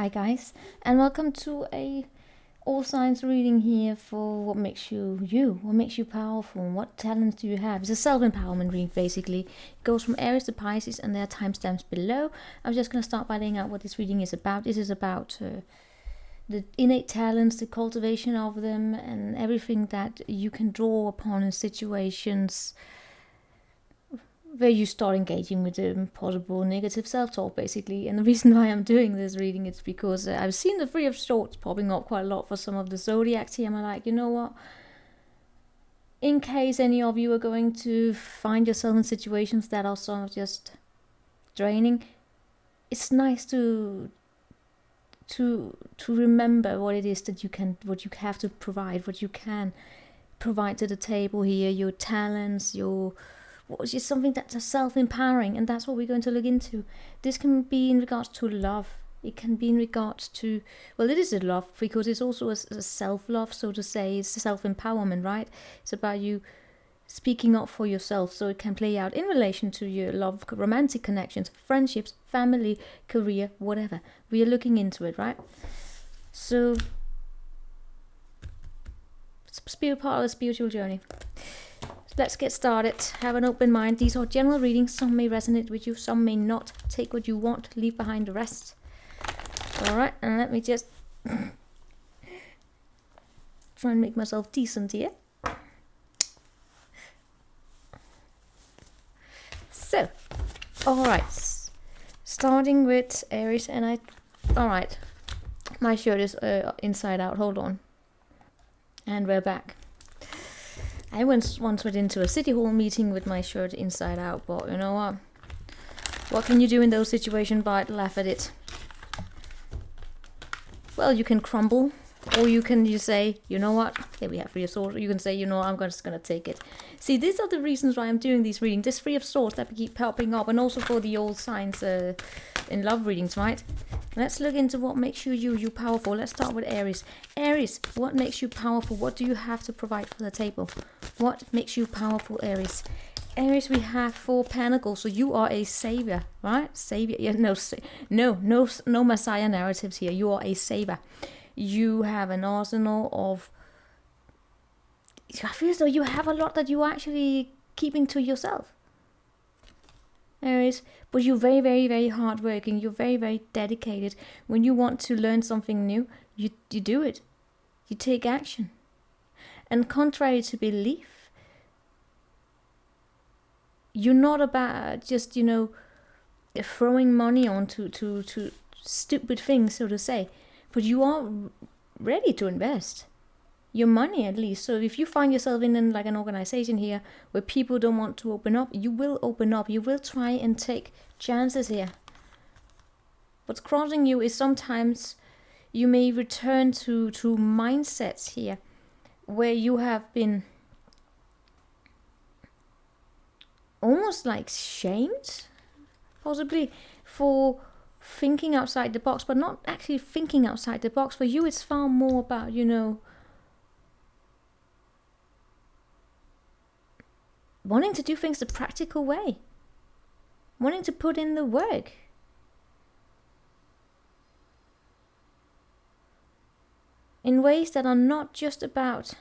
Hi guys, and welcome to a all signs reading here for what makes you, what makes you powerful, and what talents do you have. It's a self-empowerment reading basically. It goes from Aries to Pisces, and there are timestamps below. I'm just going to start by laying out what this reading is about. This is about the innate talents, the cultivation of them, and everything that you can draw upon in situations where you start engaging with the possible negative self-talk basically. And the reason why I'm doing this reading is because I've seen the Three of Swords popping up quite a lot for some of the zodiacs here. I'm like, you know what, in case any of you are going to find yourself in situations that are sort of just draining, it's nice to remember what it is that you can, what you have to provide, what you can provide to the table here, your talents, your which is something that's self-empowering, and that's what we're going to look into. This can be in regards to love. It can be in regards to, well, it is a love because it's also a self-love, so to say. It's self-empowerment, right? It's about you speaking up for yourself, so it can play out in relation to your love, romantic connections, friendships, family, career, whatever. We are looking into it, right? So it's part of the spiritual journey. Let's get started. Have an open mind. These are general readings. Some may resonate with you, some may not. Take what you want, leave behind the rest. Alright, and let me just try and make myself decent here. So, alright. Starting with Aries, and alright. My shirt is inside out. Hold on. And we're back. I once went into a city hall meeting with my shirt inside out, but you know what? What can you do in those situations but laugh at it? Well, you can crumble, or you can say, you know what? Here we have Three of Swords. You can say, you know, I'm just going to take it. See, these are the reasons why I'm doing these readings. This Three of Swords that keep popping up, and also for the old signs in love readings, right? Let's look into what makes you powerful. Let's start with Aries. Aries, what makes you powerful? What do you have to provide for the table? What makes you powerful, Aries? Aries, we have 4 Pentacles, so you are a savior, right? Savior, yeah, no Messiah narratives here. You are a savior. You have an arsenal of, I feel as though you have a lot that you are actually keeping to yourself, Aries, but you're very, very, very hardworking. You're very, very dedicated. When you want to learn something new, you do it. You take action. And contrary to belief, you're not about just, you know, throwing money onto to stupid things, so to say, but you are ready to invest your money, at least. So if you find yourself in like an organization here where people don't want to open up, you will open up. You will try and take chances here. What's crossing you is sometimes you may return to mindsets here where you have been almost like shamed, possibly, for thinking outside the box, but not actually thinking outside the box. For you, it's far more about, you know, wanting to do things the practical way, wanting to put in the work. In ways that are not just about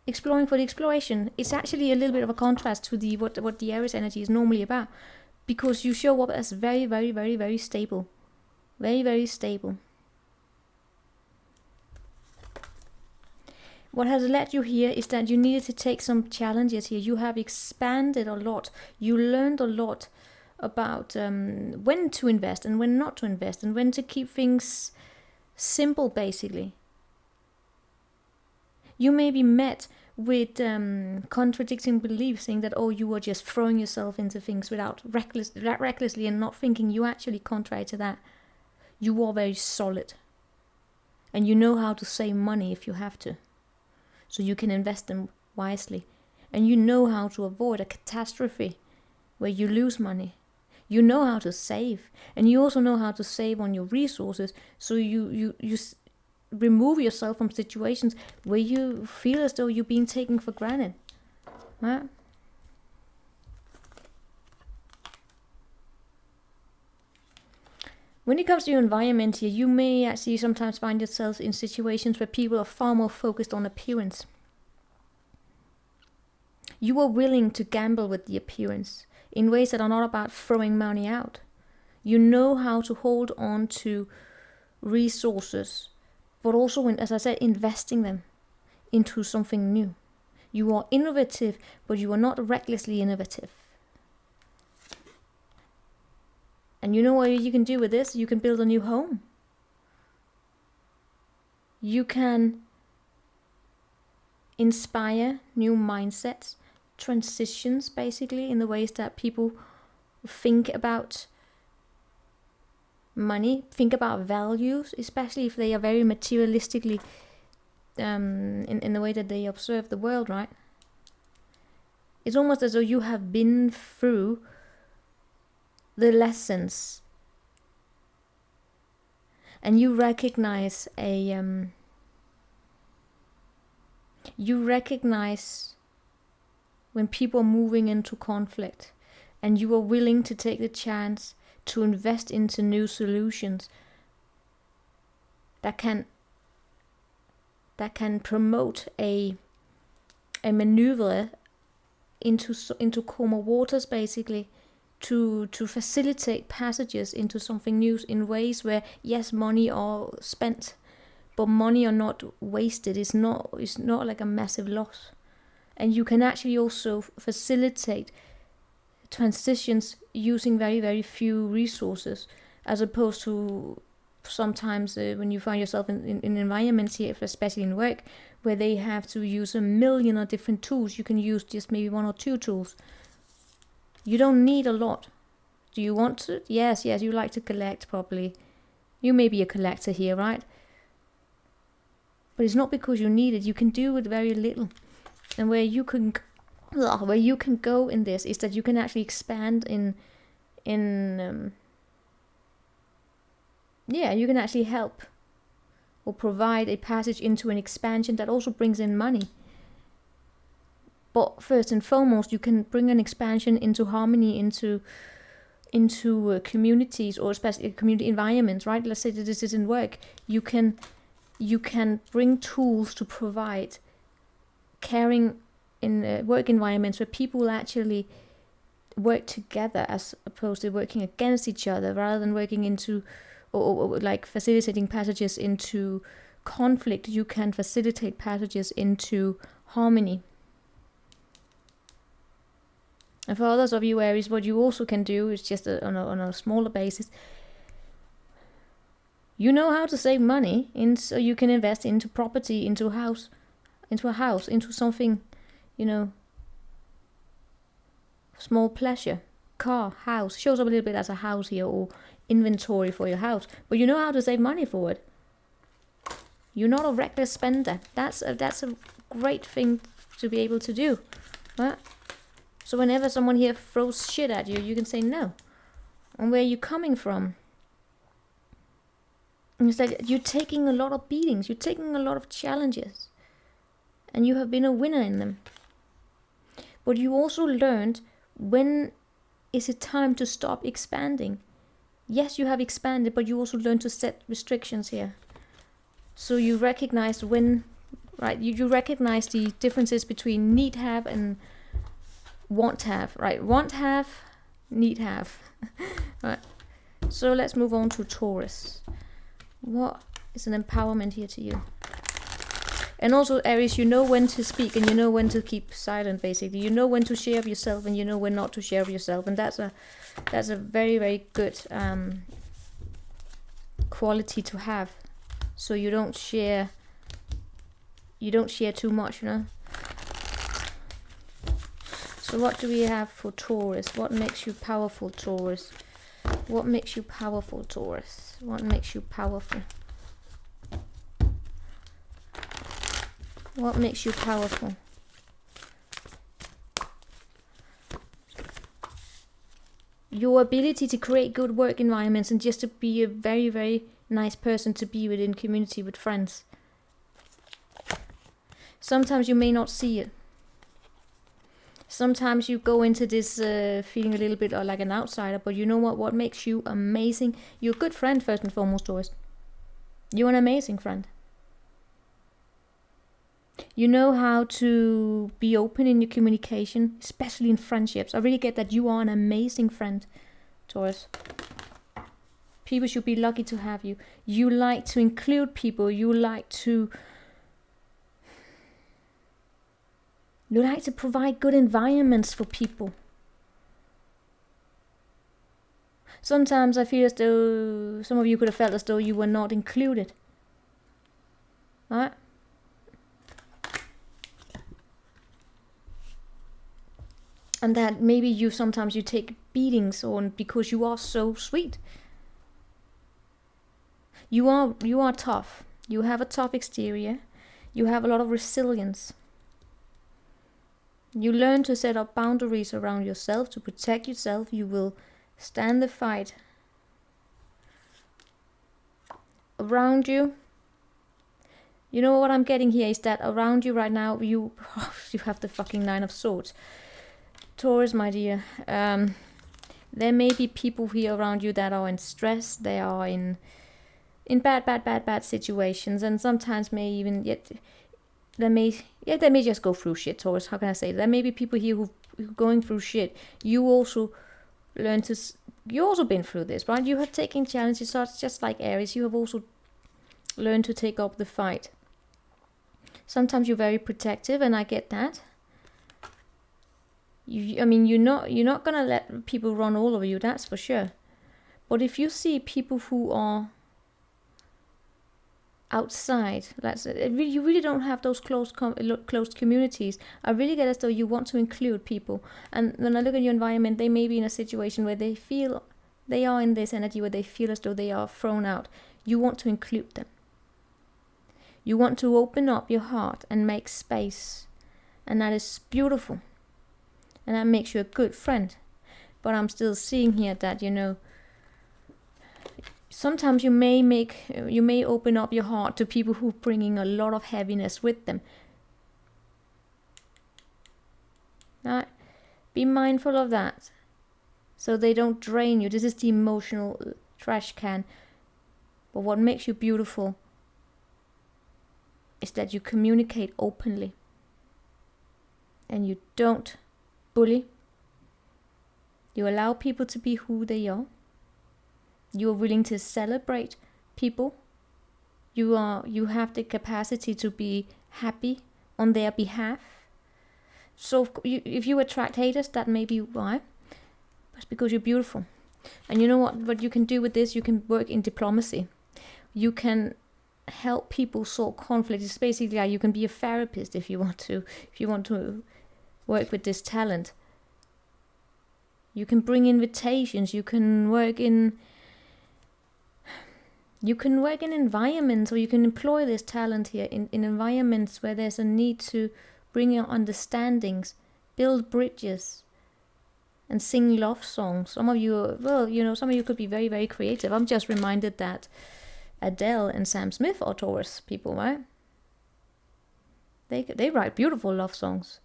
exploring for the exploration. It's actually a little bit of a contrast to the what the Aries energy is normally about, because you show up as very, very, very, very stable. Very, very stable. What has led you here is that you needed to take some challenges here. You have expanded a lot. You learned a lot about when to invest and when not to invest, and when to keep things simple, basically. You may be met with contradicting beliefs, saying that, oh, you are just throwing yourself into things without recklessly and not thinking. You actually, contrary to that, you are very solid. And you know how to save money if you have to, so you can invest them wisely. And you know how to avoid a catastrophe where you lose money. You know how to save, and you also know how to save on your resources, so you remove yourself from situations where you feel as though you're being taken for granted, right? When it comes to your environment here, you may actually sometimes find yourself in situations where people are far more focused on appearance. You are willing to gamble with the appearance in ways that are not about throwing money out. You know how to hold on to resources, but also, as I said, investing them into something new. You are innovative, but you are not recklessly innovative. And you know what you can do with this? You can build a new home. You can inspire new mindsets, transitions basically in the ways that people think about money, think about values, especially if they are very materialistically in the way that they observe the world, right? It's almost as though you have been through the lessons and you recognize when people are moving into conflict, and you are willing to take the chance to invest into new solutions that can promote a maneuver into calmer waters, basically, to facilitate passages into something new in ways where, yes, money are spent, but money are not wasted. It's not like a massive loss. And you can actually also facilitate transitions using very, very few resources, as opposed to sometimes when you find yourself in environments here, especially in work, where they have to use a million of different tools. You can use just maybe 1 or 2 tools. You don't need a lot. Do you want to? Yes, you like to collect, probably. You may be a collector here, right? But it's not because you need it. You can do with very little. And where you can go in this is that you can actually expand you can actually help or provide a passage into an expansion that also brings in money. But first and foremost, you can bring an expansion into harmony, into communities, or especially community environments, right? Let's say that this isn't work. You can bring tools to provide caring in work environments where people actually work together, as opposed to working against each other, rather than working into or like facilitating passages into conflict. You can facilitate passages into harmony. And for others of you Aries, what you also can do is just on a smaller basis. You know how to save money, so you can invest into property, into a house, into something, small pleasure, car, house. Shows up a little bit as a house here, or inventory for your house. But you know how to save money for it. You're not a reckless spender. That's a great thing to be able to do, right? So whenever someone here throws shit at you, you can say no. And where are you coming from? And it's like you're taking a lot of beatings, you're taking a lot of challenges, and you have been a winner in them. But you also learned when is it time to stop expanding. Yes, you have expanded, but you also learned to set restrictions here. So you recognize when, right? You recognize the differences between need have and want have, right? Want have, need have. Right. So let's move on to Taurus. What is an empowerment here to you? And also Aries, you know when to speak and you know when to keep silent, basically. You know when to share of yourself and you know when not to share of yourself. And that's a very, very good quality to have. So you don't share too much, So what do we have for Taurus? What makes you powerful, Taurus? What makes you powerful, Taurus? What makes you powerful? What makes you powerful? Your ability to create good work environments and just to be a very, very nice person to be within community with friends. Sometimes you may not see it. Sometimes you go into this feeling a little bit like an outsider, but you know what makes you amazing? You're a good friend, first and foremost, Taurus. You're an amazing friend. You know how to be open in your communication, especially in friendships. I really get that you are an amazing friend, Taurus. People should be lucky to have you. You like to include people. You like to provide good environments for people. Sometimes I feel as though some of you could have felt as though you were not included. Right? And that maybe sometimes you take beatings on because you are so sweet. You are tough. You have a tough exterior. You have a lot of resilience. You learn to set up boundaries around yourself to protect yourself. You will stand the fight. Around you, you know what I'm getting here is that around you right now, you have the fucking 9 of Swords. Taurus, my dear, there may be people here around you that are in stress. They are in bad situations, and sometimes may even they may just go through shit, Taurus. How can I say that? There may be people here who going through shit. You also been through this, right? You have taken challenges, so it's just like Aries. You have also learned to take up the fight. Sometimes you're very protective, and I get that. I mean, you're not gonna let people run all over you, that's for sure. But if you see people who are outside, you really don't have those closed communities. I really get as though you want to include people. And when I look at your environment, they may be in a situation where they feel they are in this energy where they feel as though they are thrown out. You want to include them. You want to open up your heart and make space. And that is beautiful. And that makes you a good friend. But I'm still seeing here that, sometimes you may open up your heart to people who are bringing a lot of heaviness with them. Now, be mindful of that, so they don't drain you. This is the emotional trash can. But what makes you beautiful is that you communicate openly, and you don't bully. You allow people to be who they are. You are willing to celebrate people. You have the capacity to be happy on their behalf. So if you attract haters, that may be why. But it's because you're beautiful. And you know what you can do with this? You can work in diplomacy. You can help people solve conflict. It's basically like you can be a therapist if you want to. If you want to work with this talent. You can bring invitations. You can work in environments, or you can employ this talent here in environments where there's a need to bring your understandings, build bridges, and sing love songs. Some of you could be very, very creative. I'm just reminded that Adele and Sam Smith are Taurus people, right? They write beautiful love songs.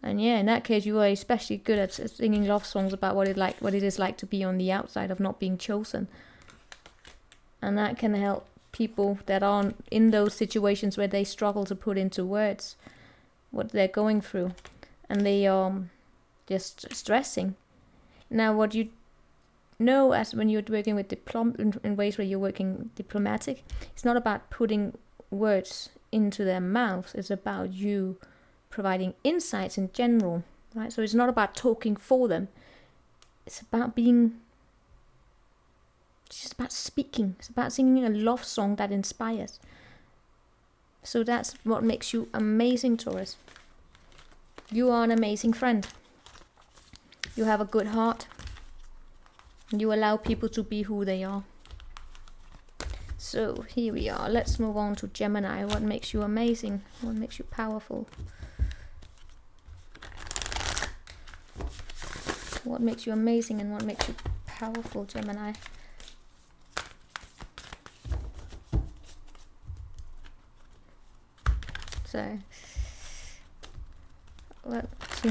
And yeah, in that case, you are especially good at singing love songs about what it is like to be on the outside of not being chosen. And that can help people that are in those situations where they struggle to put into words what they're going through, and they are just stressing. Now, what you know, as when you're working with in ways where you're working diplomatic, it's not about putting words into their mouths. It's about you providing insights in general, right? So it's not about talking for them. It's just about speaking. It's about singing a love song that inspires. So that's what makes you amazing, Taurus. You are an amazing friend. You have a good heart. You allow people to be who they are. So here we are. Let's move on to Gemini. What makes you amazing? What makes you powerful? What makes you amazing and what makes you powerful, Gemini? So, well, see,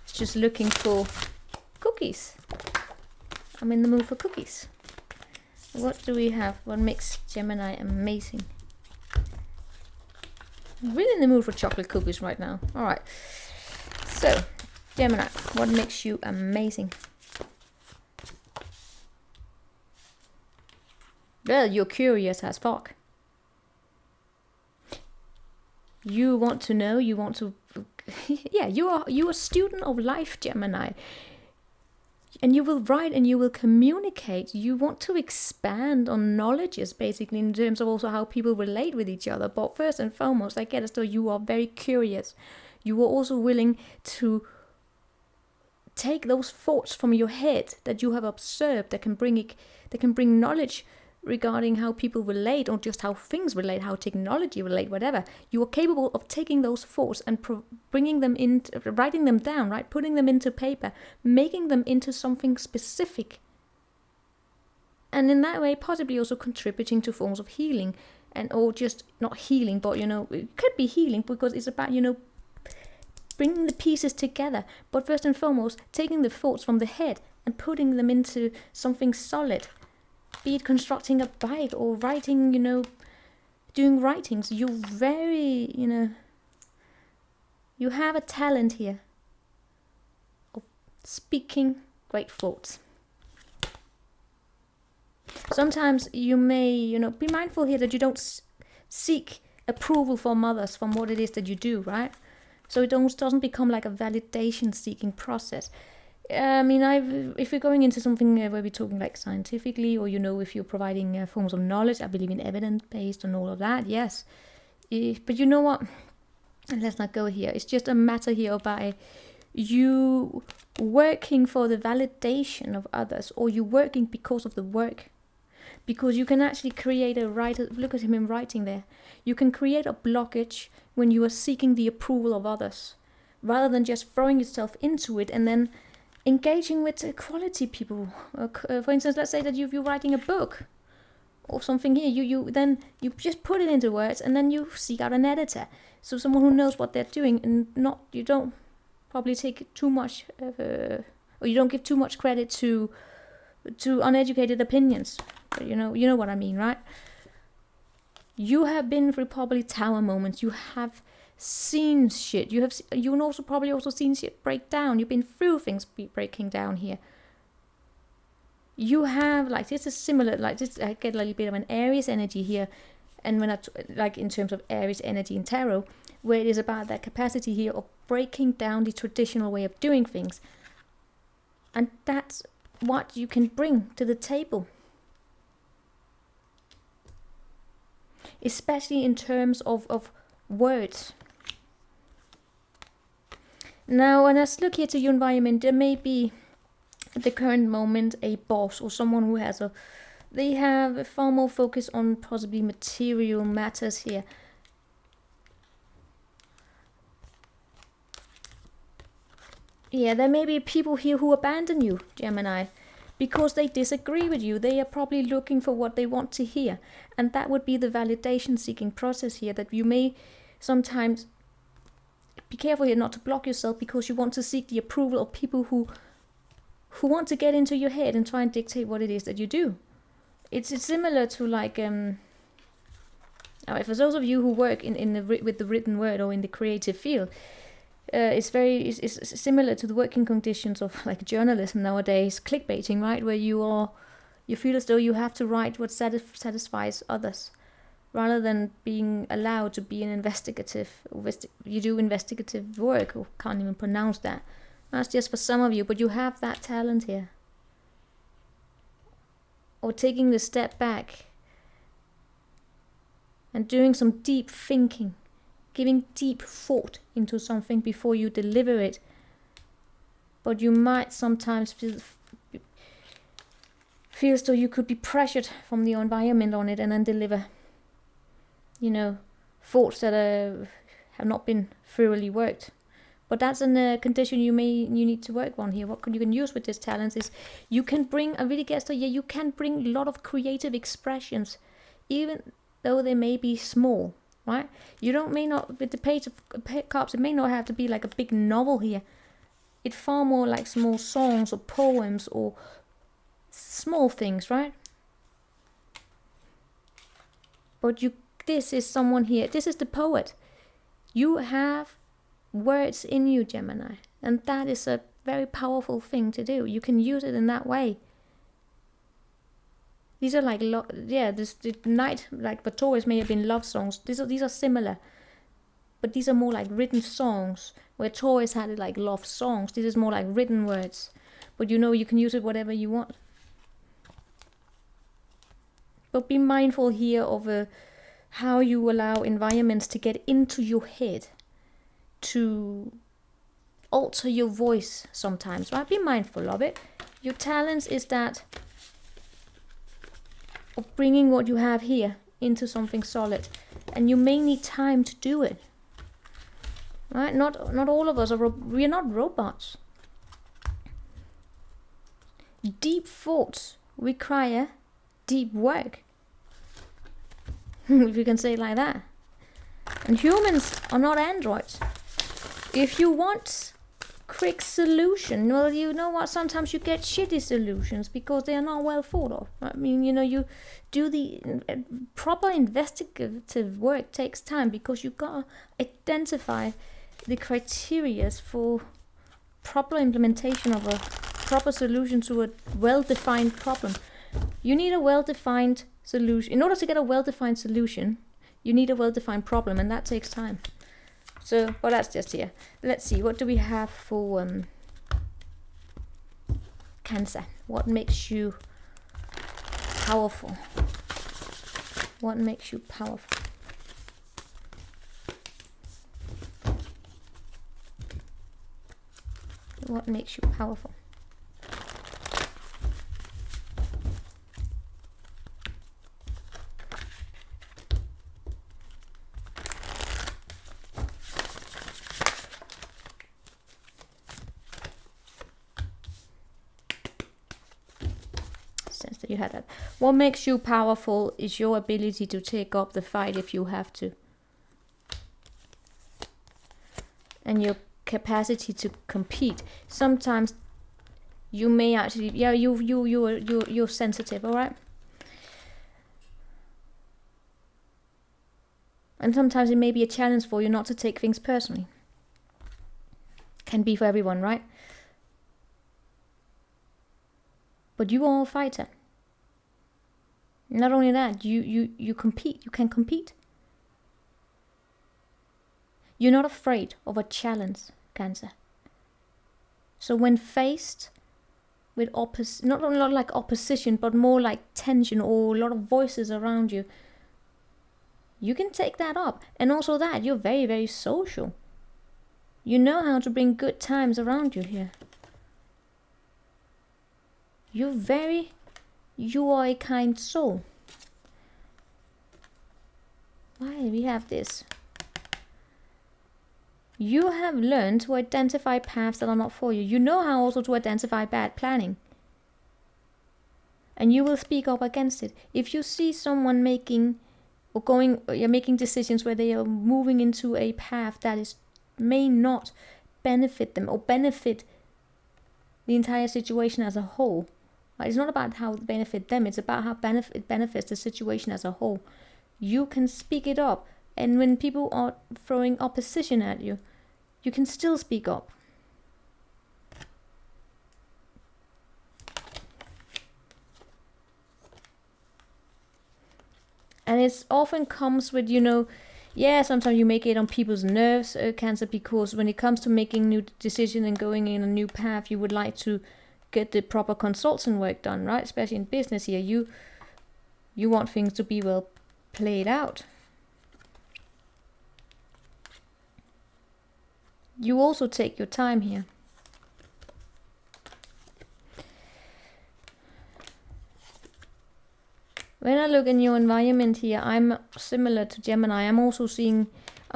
it's just looking for cookies. I'm in the mood for cookies. What do we have? What makes Gemini amazing? I'm really in the mood for chocolate cookies right now. All right. So, Gemini, what makes you amazing? Well, you're curious as fuck. You want to know, you want to... yeah, you're a student of life, Gemini. And you will write and you will communicate. You want to expand on knowledges, basically, in terms of also how people relate with each other. But first and foremost, I get as though you are very curious. You are also willing to take those thoughts from your head that you have observed that can bring knowledge regarding how people relate, or just how things relate, how technology relate, whatever. You are capable of taking those thoughts and bringing them in, writing them down, right? Putting them into paper, making them into something specific. And in that way, possibly also contributing to forms of healing, and or just not healing, but, you know, it could be healing because it's about, you know, bringing the pieces together. But first and foremost, taking the thoughts from the head and putting them into something solid. Be it constructing a bike or writing, you know, doing writings. You're very, you know, you have a talent here of speaking great thoughts. Sometimes you may, you know, be mindful here that you don't seek approval from others from what it is that you do, right? So it doesn't become like a validation seeking process. I mean, if we're going into something where we're talking like scientifically, or, you know, if you're providing forms of knowledge, I believe in evidence-based and all of that, yes. But you know what? Let's not go here. It's just a matter here by you working for the validation of others, or you working because of the work. Because you can actually create a writer. Look at him in writing there. You can create a blockage when you are seeking the approval of others, rather than just throwing yourself into it and then engaging with quality people. For instance, let's say that you're writing a book or something here. You just put it into words, and then you seek out an editor, so someone who knows what they're doing, and you don't probably take too much, or you don't give too much credit to uneducated opinions. But you know what I mean, right? You have been through probably tower moments. You have seen shit. You've also probably also seen shit break down. You've been through things breaking down here. You have, like, this is similar, like this, I get a little bit of an Aries energy here, and when like in terms of Aries energy in tarot, where it is about that capacity here of breaking down the traditional way of doing things, and that's what you can bring to the table, especially in terms of words. Now, when I look here to your environment, there may be at the current moment a boss or someone who they have a far more focus on possibly material matters here. Yeah, there may be people here who abandon you, Gemini, because they disagree with you. They are probably looking for what they want to hear. And that would be the validation seeking process here, that you may sometimes be careful here not to block yourself, because you want to seek the approval of people who want to get into your head and try and dictate what it is that you do. It's similar to, like, for those of you who work with the written word or in the creative field, it's similar to the working conditions of, like, journalism nowadays, clickbaiting, right? Where you feel as though you have to write what satisfies others, rather than being allowed to be an you do investigative work, or can't even pronounce that. That's just for some of you, but you have that talent here. Or taking the step back and doing some deep thinking, giving deep thought into something before you deliver it. But you might sometimes feel as though you could be pressured from the environment on it, and then deliver, thoughts that have not been thoroughly worked. But that's a condition you need to work on here. What you can use with this talent is you can bring, I really guess, you can bring a lot of creative expressions, even though they may be small. right? You don't may not with the Page of Cups. It may not have to be like a big novel here. It's far more like small songs or poems or small things, right? But this is someone here. This is the poet. You have words in you, Gemini, and that is a very powerful thing to do. You can use it in that way. These are like the night, like the Taurus may have been love songs. These are similar, but these are more like written songs. Where Taurus had it like love songs. This is more like written words, but you can use it whatever you want. But be mindful here of how you allow environments to get into your head, to alter your voice sometimes, right? Be mindful of it. Your talent is that of bringing what you have here into something solid, and you may need time to do it. Right? Not all of us we are not robots. Deep thoughts require deep work. If you can say it like that. And humans are not androids. If you want quick solution, well, you know what? Sometimes you get shitty solutions because they are not well thought of. I mean, you do the proper investigative work takes time because you gotta identify the criteria for proper implementation of a proper solution to a well-defined problem. You need a well-defined solution. In order to get a well-defined solution, you need a well-defined problem, and that takes time. So, well, that's just here. Let's see, what do we have for Cancer? What makes you powerful? What makes you powerful? What makes you powerful? Sense that you had that. What makes you powerful is your ability to take up the fight if you have to. And your capacity to compete. Sometimes you may actually, you're sensitive, all right? And sometimes it may be a challenge for you not to take things personally. Can be for everyone, right? But you are a fighter. Not only that, you compete. You can compete. You're not afraid of a challenge, Cancer. So when faced with not like opposition, but more like tension or a lot of voices around you, you can take that up. And also that, you're very, very social. You know how to bring good times around you here. You are a kind soul. Why do we have this? You have learned to identify paths that are not for you. You know how also to identify bad planning. And you will speak up against it. If you see someone making decisions where they are moving into a path that may not benefit them or benefit the entire situation as a whole. Right? It's not about how it benefits them, it's about how it benefits the situation as a whole. You can speak it up. And when people are throwing opposition at you, you can still speak up. And it often comes with, sometimes you make it on people's nerves, Cancer, because when it comes to making new decisions and going in a new path, you would like to get the proper consultant work done, right? Especially in business here. You want things to be well played out. You also take your time here. When I look in your environment here, I'm similar to Gemini. I'm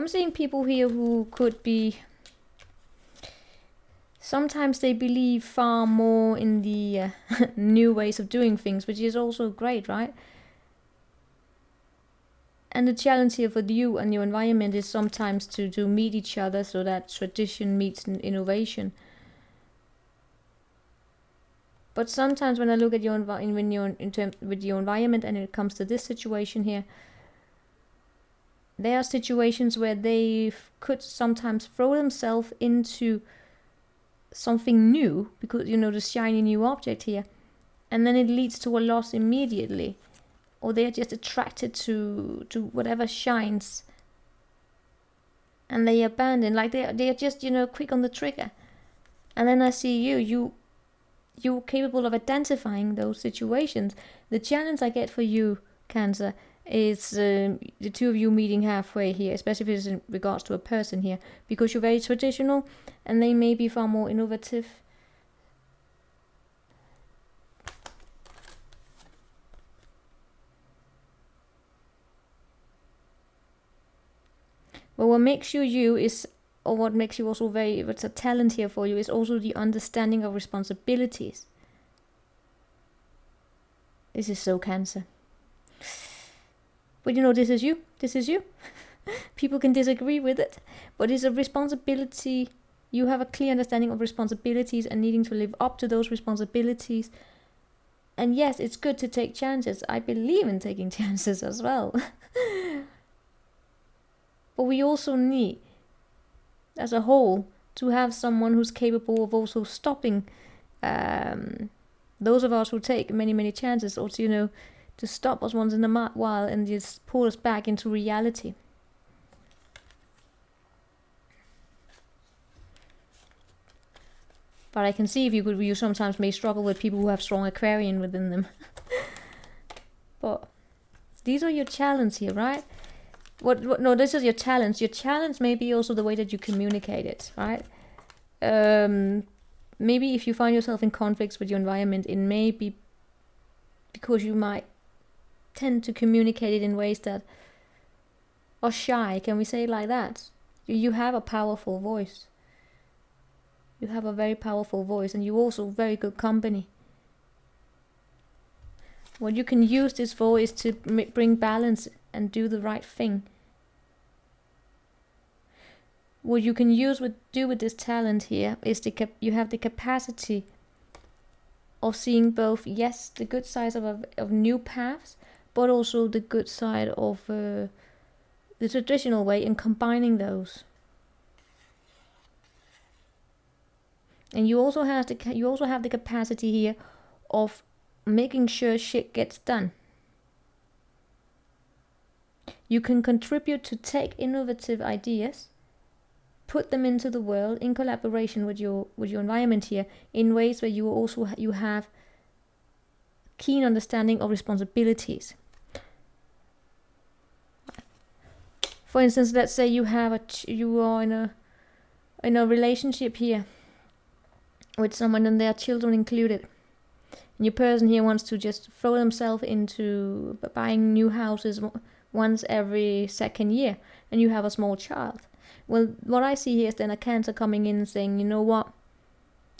seeing people here who could be, sometimes they believe far more in the new ways of doing things, which is also great, right? And the challenge here for you and your environment is sometimes to meet each other, so that tradition meets innovation. But sometimes when I look at your with your environment, and it comes to this situation here, there are situations where they could sometimes throw themselves into something new, because the shiny new object here, and then it leads to a loss immediately, or they are just attracted to whatever shines, and they abandon, like they are just quick on the trigger. And then I see you're capable of identifying those situations. The challenge I get for you, Cancer, is the two of you meeting halfway here, especially if it's in regards to a person here, because you're very traditional and they may be far more innovative. But what makes you is, or what makes you also what's a talent here for you, is also the understanding of responsibilities. This is so Cancer. But this is you. People can disagree with it, but it's a responsibility. You have a clear understanding of responsibilities and needing to live up to those responsibilities. And yes, it's good to take chances. I believe in taking chances as well. But we also need, as a whole, to have someone who's capable of also stopping those of us who take many, many chances, or to stop us once in a while and just pull us back into reality. But I can see if you sometimes may struggle with people who have strong Aquarian within them. But these are your talents here, right? No, this is your talents. Your talents may be also the way that you communicate it, right? Maybe if you find yourself in conflicts with your environment, it may be because you might tend to communicate it in ways that are shy. Can we say it like that? You have a powerful voice. You have a very powerful voice, and you also very good company. What you can use this for is to bring balance and do the right thing. What you can do with this talent here is you have the capacity of seeing both, yes, the good sides of new paths, but also the good side of the traditional way, and combining those. And you also have the capacity here of making sure shit gets done. You can contribute to take innovative ideas, put them into the world in collaboration with your environment here, in ways where you have keen understanding of responsibilities. For instance, let's say you are in a relationship here with someone, and there are children included. And your person here wants to just throw themselves into buying new houses once every second year, and you have a small child. Well, what I see here is then a Cancer coming in and saying, you know what?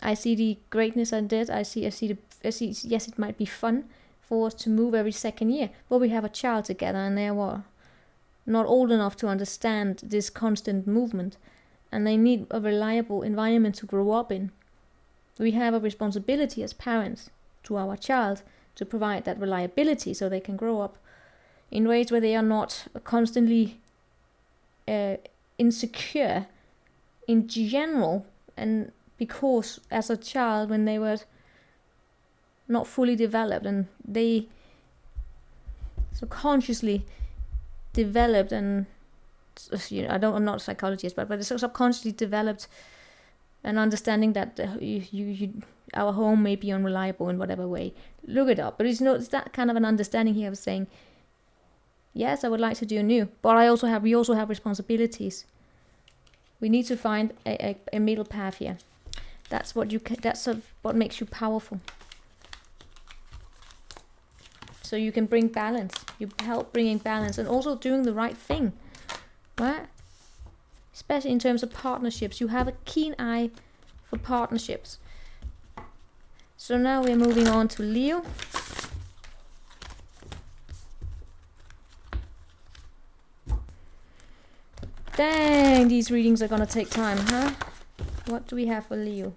I see the greatness in this. I see. Yes, it might be fun for us to move every second year, but we have a child together, and they're not old enough to understand this constant movement, and they need a reliable environment to grow up in. We have a responsibility as parents to our child to provide that reliability, so they can grow up in ways where they are not constantly insecure in general, and because as a child, when they were not fully developed, and they subconsciously developed, and I'm not a psychologist, but it's subconsciously developed an understanding that our home may be unreliable in whatever way. Look it up, but it's that kind of an understanding here of saying, yes, I would like to do new, but we also have responsibilities. We need to find a middle path here. That's what what makes you powerful. So you can bring balance. You help bringing balance, and also doing the right thing, right? Especially in terms of partnerships. You have a keen eye for partnerships. So now we're moving on to Leo. Dang, these readings are gonna take time, huh? What do we have for Leo?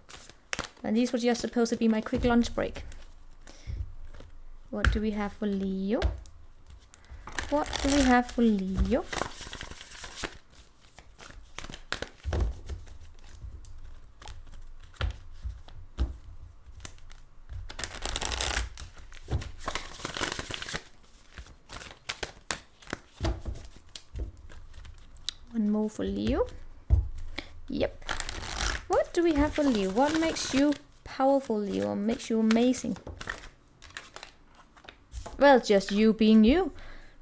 And these were just supposed to be my quick lunch break. What do we have for Leo? What do we have for Leo? One more for Leo. Yep. What do we have for Leo? What makes you powerful, Leo? What makes you amazing? Well, it's just you being you.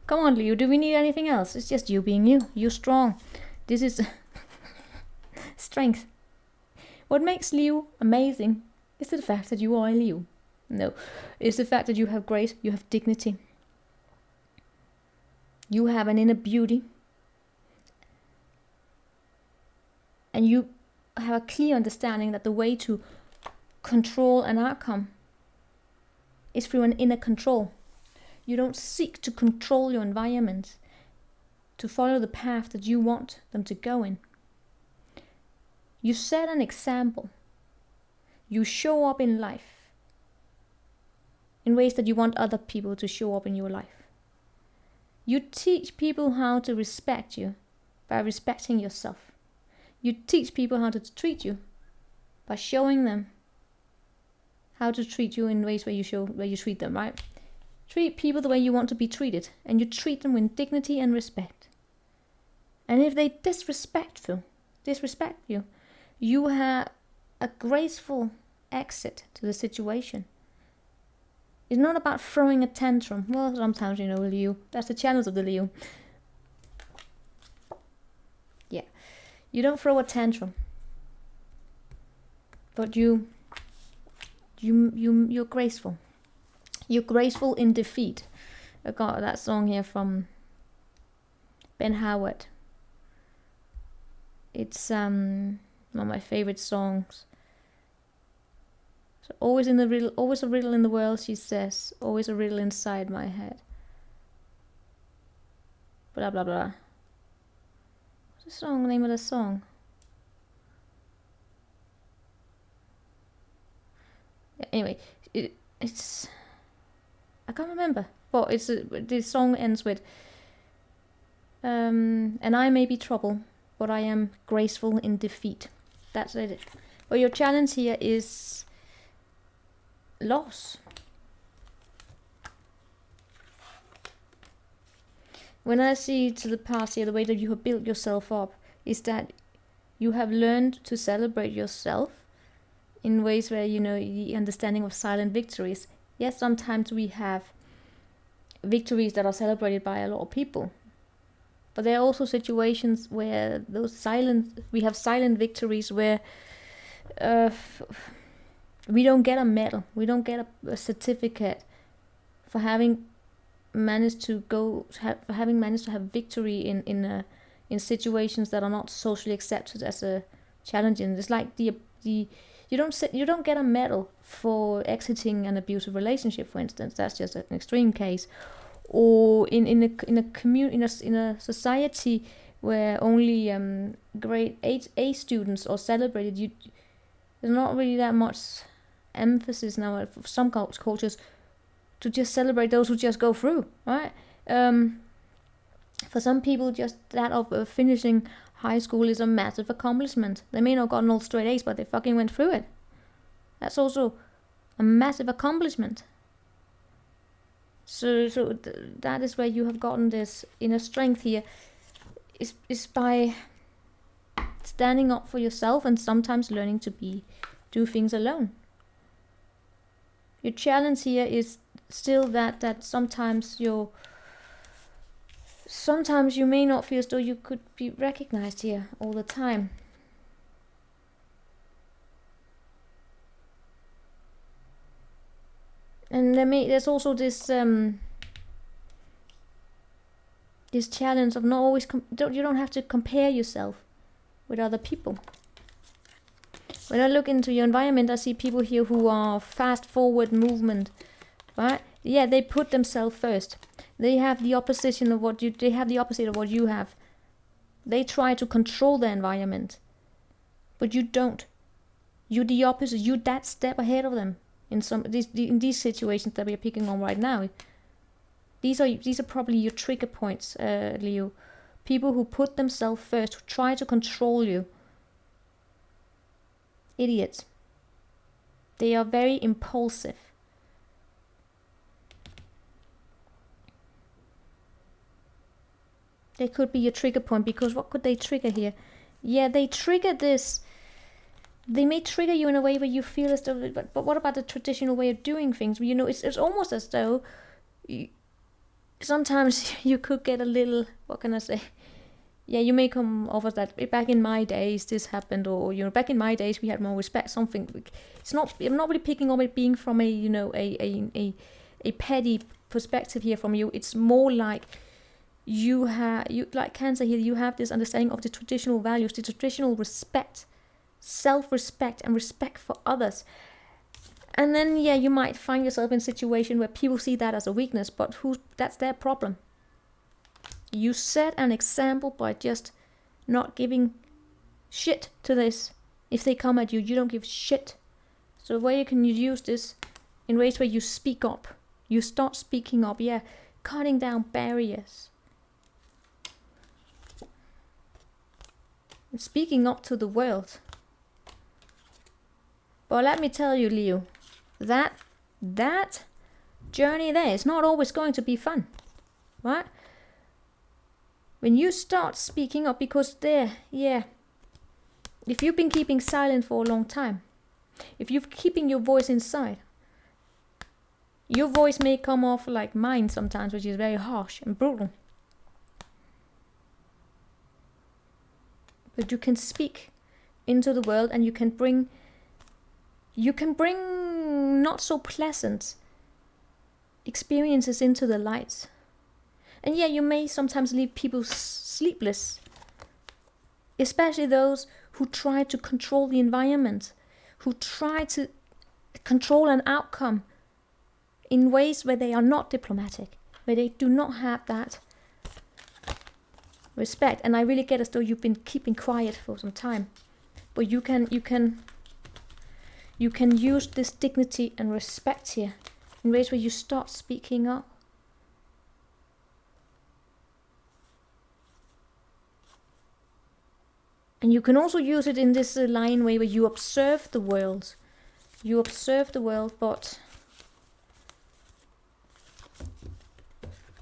Come on, Leo. Do we need anything else? It's just you being you. You're strong. This is strength. What makes Leo amazing is the fact that you are a Leo. No. It's the fact that you have grace. You have dignity. You have an inner beauty. And you have a clear understanding that the way to control an outcome is through an inner control. You don't seek to control your environment, to follow the path that you want them to go in. You set an example. You show up in life in ways that you want other people to show up in your life. You teach people how to respect you by respecting yourself. You teach people how to treat you by showing them how to treat you in ways where you treat them, right? Treat people the way you want to be treated, and you treat them with dignity and respect. And if they disrespect you, you have a graceful exit to the situation. It's not about throwing a tantrum. Well, sometimes, Leo, that's the challenge of the Leo. Yeah. You don't throw a tantrum, but you're graceful. You're graceful in defeat. I got that song here from Ben Howard. It's one of my favorite songs. So always a riddle in the world, she says. Always a riddle inside my head. Blah blah blah. What's the name of the song? Yeah, anyway, it's I can't remember. But the song ends with and I may be trouble, but I am graceful in defeat. That's it. But your challenge here is loss. When I see to the past here, the way that you have built yourself up is that you have learned to celebrate yourself in ways where, the understanding of silent victories. Yes, sometimes we have victories that are celebrated by a lot of people. But there are also situations where we have silent victories where we don't get a medal, we don't get a certificate for having managed to have victory in situations that are not socially accepted as a challenge. And it's like you don't get a medal for exiting an abusive relationship, for instance. That's just an extreme case. Or in a society where only grade A students are celebrated, there's not really that much emphasis now for some cultures to just celebrate those who just go through, right? For some people, just that of finishing high school is a massive accomplishment. They may not have gotten all straight A's, but they fucking went through it. That's also a massive accomplishment. So that is where you have gotten this inner strength here, is by standing up for yourself and sometimes learning to do things alone. Your challenge here is still that sometimes you may not feel as though you could be recognized here all the time. And there's also this this challenge of not always you don't have to compare yourself with other people. When I look into your environment, I see people here who are fast forward movement, right? Yeah, they put themselves first. They have the opposite of what you have. They try to control the environment, but you don't. You're the opposite. You're that step ahead of them in these situations that we are picking on right now. These are probably your trigger points, Leo. People who put themselves first, who try to control you. Idiots. They are very impulsive. They could be your trigger point, because what could they trigger here? Yeah, they trigger this. They may trigger you in a way where you feel as though, but what about the traditional way of doing things? You know, it's almost as though sometimes you could get a little, what can I say? Yeah, you may come off as that, back in my days this happened, or, you know, back in my days we had more respect, something. It's not, I'm not really picking on it being from a, you know, a petty perspective here from you. It's more like you like Cancer here, you have this understanding of the traditional values, the traditional respect, self-respect and respect for others. And then, yeah, you might find yourself in a situation where people see that as a weakness, but that's their problem. You set an example by just not giving shit to this. If they come at you, you don't give shit. So where you can use this in ways where you speak up. You start speaking up, yeah, cutting down barriers. And speaking up to the world. But let me tell you, Leo, that journey there is not always going to be fun, right? When you start speaking up, because there, yeah, if you've been keeping silent for a long time, if you're keeping your voice inside, your voice may come off like mine sometimes, which is very harsh and brutal. But you can speak into the world, and you can bring not so pleasant experiences into the light. And yeah, you may sometimes leave people sleepless, especially those who try to control the environment, who try to control an outcome in ways where they are not diplomatic, where they do not have that respect. And I really get as though you've been keeping quiet for some time, but you can use this dignity and respect here in ways where you start speaking up. And you can also use it in this line way where you observe the world. You observe the world, but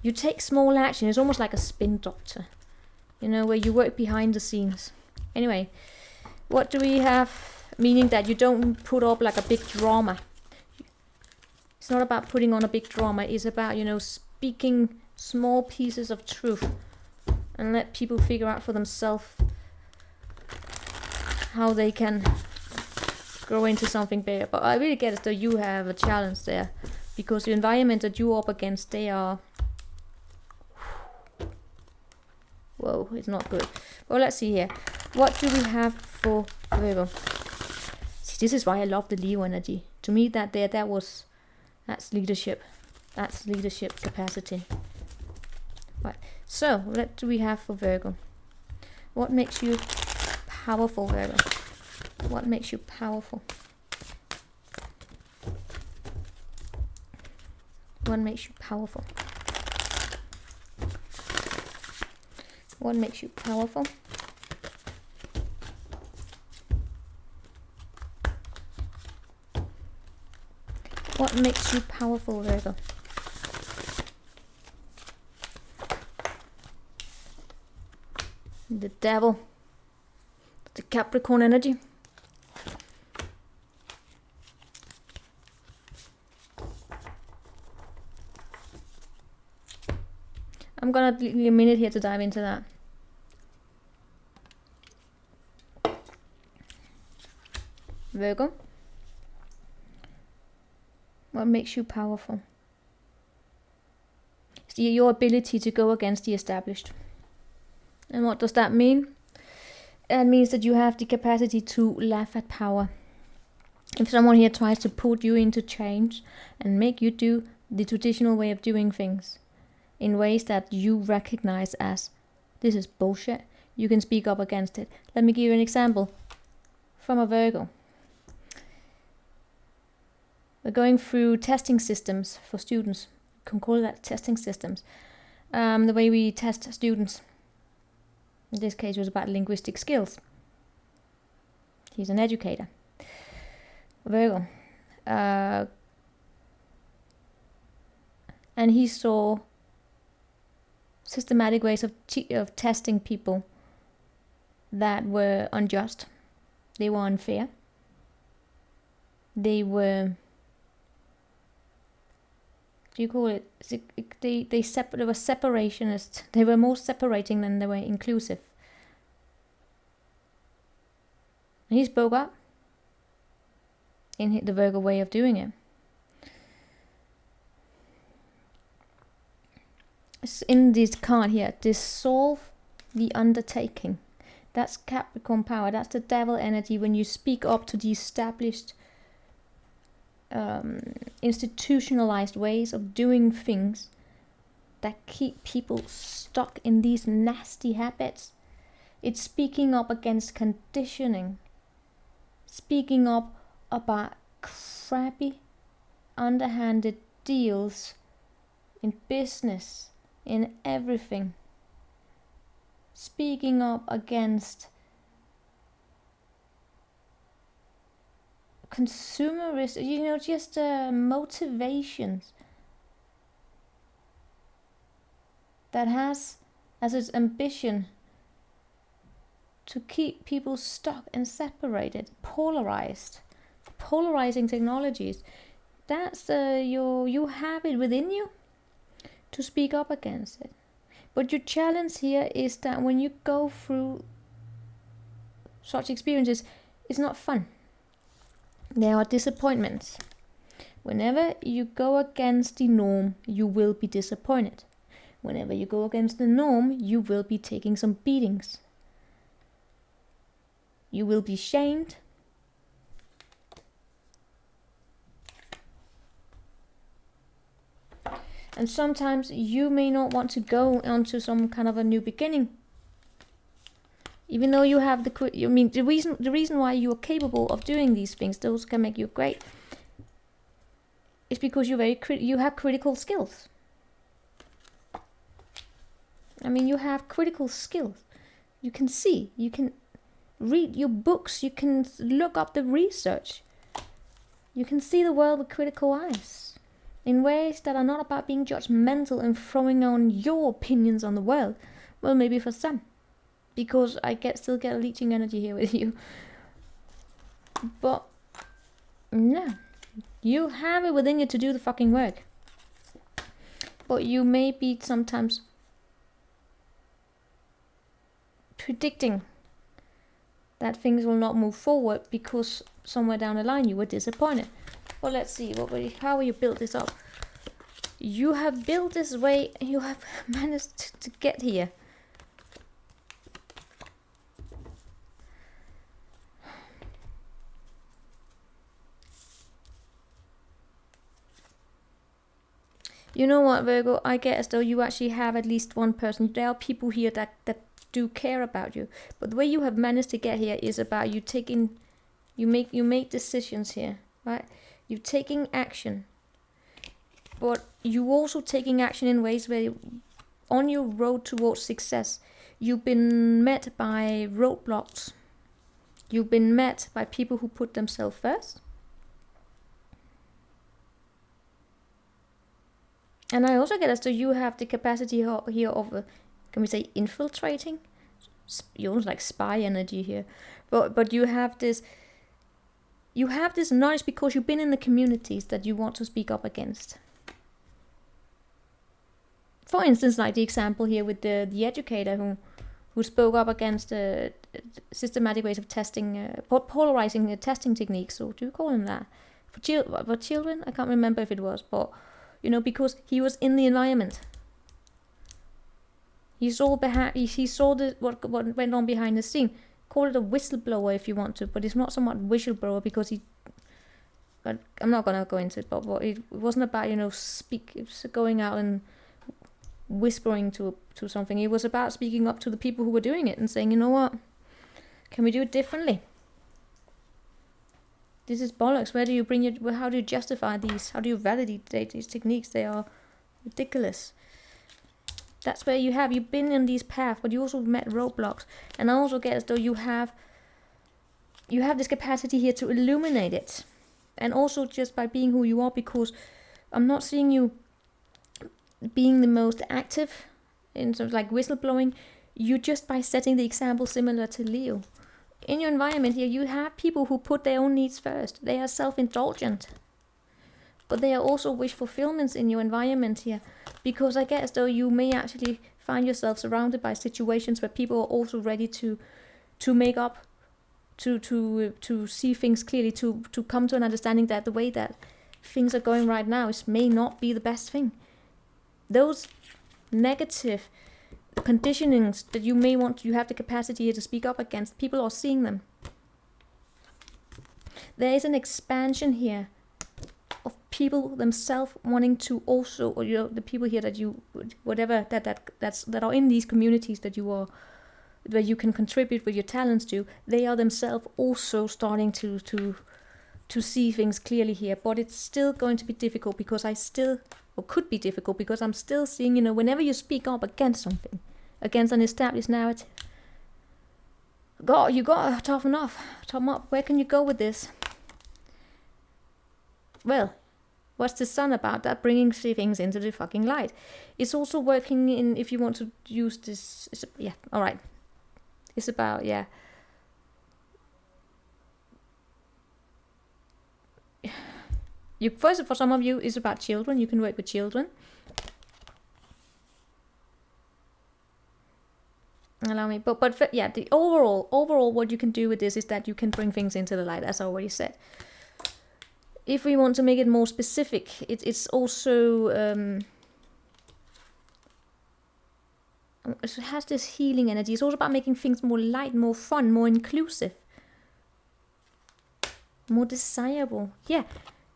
you take small action. It's almost like a spin doctor, you know, where you work behind the scenes. Anyway, what do we have? Meaning that you don't put up like a big drama. It's not about putting on a big drama. It's about, you know, speaking small pieces of truth and let people figure out for themselves how they can grow into something bigger. But I really get as though you have a challenge there, because the environment that you're up against, they are, whoa, it's not good. Well, let's see here. What do we have for Virgo? See, this is why I love the Leo energy. To me, that's leadership. That's leadership capacity. Right. So, what do we have for Virgo? What makes you powerful, Virgo? What makes you powerful? What makes you powerful? What makes you powerful? What makes you powerful, Virgo? The Devil. The Capricorn energy. I'm gonna give you a minute here to dive into that. Virgo. What makes you powerful? It's your ability to go against the established. And what does that mean? It means that you have the capacity to laugh at power. If someone here tries to put you into change and make you do the traditional way of doing things in ways that you recognize as, this is bullshit, you can speak up against it. Let me give you an example from a Virgo. We're going through testing systems for students. You can call that testing systems. The way we test students. In this case, it was about linguistic skills. He's an educator. Virgo. And he saw systematic ways of testing people that were unjust. They were unfair. They were, do you call it? They were separationist. They were more separating than they were inclusive. And he spoke up in the Virgo way of doing it. In this card here, dissolve the undertaking. That's Capricorn power. That's the devil energy when you speak up to the established institutionalized ways of doing things that keep people stuck in these nasty habits. It's speaking up against conditioning. Speaking up about crappy, underhanded deals in business, in everything. Speaking up against consumerist, just motivations that has as its ambition to keep people stuck and separated, polarizing technologies. That's you have it within you to speak up against it. But your challenge here is that when you go through such experiences, it's not fun. There are disappointments. Whenever you go against the norm, you will be disappointed. Whenever you go against the norm, you will be taking some beatings. You will be shamed. And sometimes you may not want to go onto some kind of a new beginning. Even though you have the reason why you are capable of doing these things, those can make you great, is because you have critical skills. I mean, you have critical skills. You can see, you can read your books, you can look up the research. You can see the world with critical eyes in ways that are not about being judgmental and throwing on your opinions on the world. Well, maybe for some, because I still get a leeching energy here with you. But no, you have it within you to do the fucking work. But you may be sometimes predicting that things will not move forward because somewhere down the line you were disappointed. Well, let's see, how will you build this up? You have built this way, you have managed to get here. You know what, Virgo, I get as though you actually have at least one person. There are people here that do care about you. But the way you have managed to get here is about you make decisions here, right? You're taking action. But you also taking action in ways where on your road towards success, you've been met by roadblocks. You've been met by people who put themselves first. And I also get as though you have the capacity here of, can we say, infiltrating? You almost like spy energy here. But you have this knowledge because you've been in the communities that you want to speak up against. For instance, like the example here with the educator who spoke up against systematic ways of testing, polarizing testing techniques, or do you call them that? For children? I can't remember if it was, but, because he was in the environment. He saw what went on behind the scene. Call it a whistleblower if you want to, but it's not so much whistleblower because I'm not gonna go into it, but it wasn't about it was going out and whispering to something. It was about speaking up to the people who were doing it and saying, you know what, can we do it differently? This is bollocks. Where do you bring your, how do you justify these? How do you validate these techniques? They are ridiculous. That's where you've been in these paths, but you also met roadblocks. And I also get as though you have this capacity here to illuminate it. And also just by being who you are, because I'm not seeing you being the most active in sort of like whistleblowing. You just by setting the example similar to Leo. In your environment here, you have people who put their own needs first. They are self-indulgent. But they are also wish fulfillments in your environment here. Because I get as though you may actually find yourself surrounded by situations where people are also ready to make up, to see things clearly, to come to an understanding that the way that things are going right now may not be the best thing. Those negative conditionings that you may want, you have the capacity here to speak up against, people are seeing them. There is an expansion here of people themselves wanting to also, or the people here that you, whatever that are in these communities that you are, where you can contribute with your talents to, they are themselves also starting to see things clearly here. But it's still going to be difficult because could be difficult because I'm still seeing, whenever you speak up against something, against an established narrative, you gotta toughen up. Where can you go with this? Well, what's the sun about? That bringing things into the fucking light. It's also working in, if you want to use this, all right. It's about, first, for some of you, it's about children. You can work with children. Allow me, but the overall, what you can do with this is that you can bring things into the light, as I already said. If we want to make it more specific, it's also it has this healing energy. It's also about making things more light, more fun, more inclusive, more desirable. Yeah.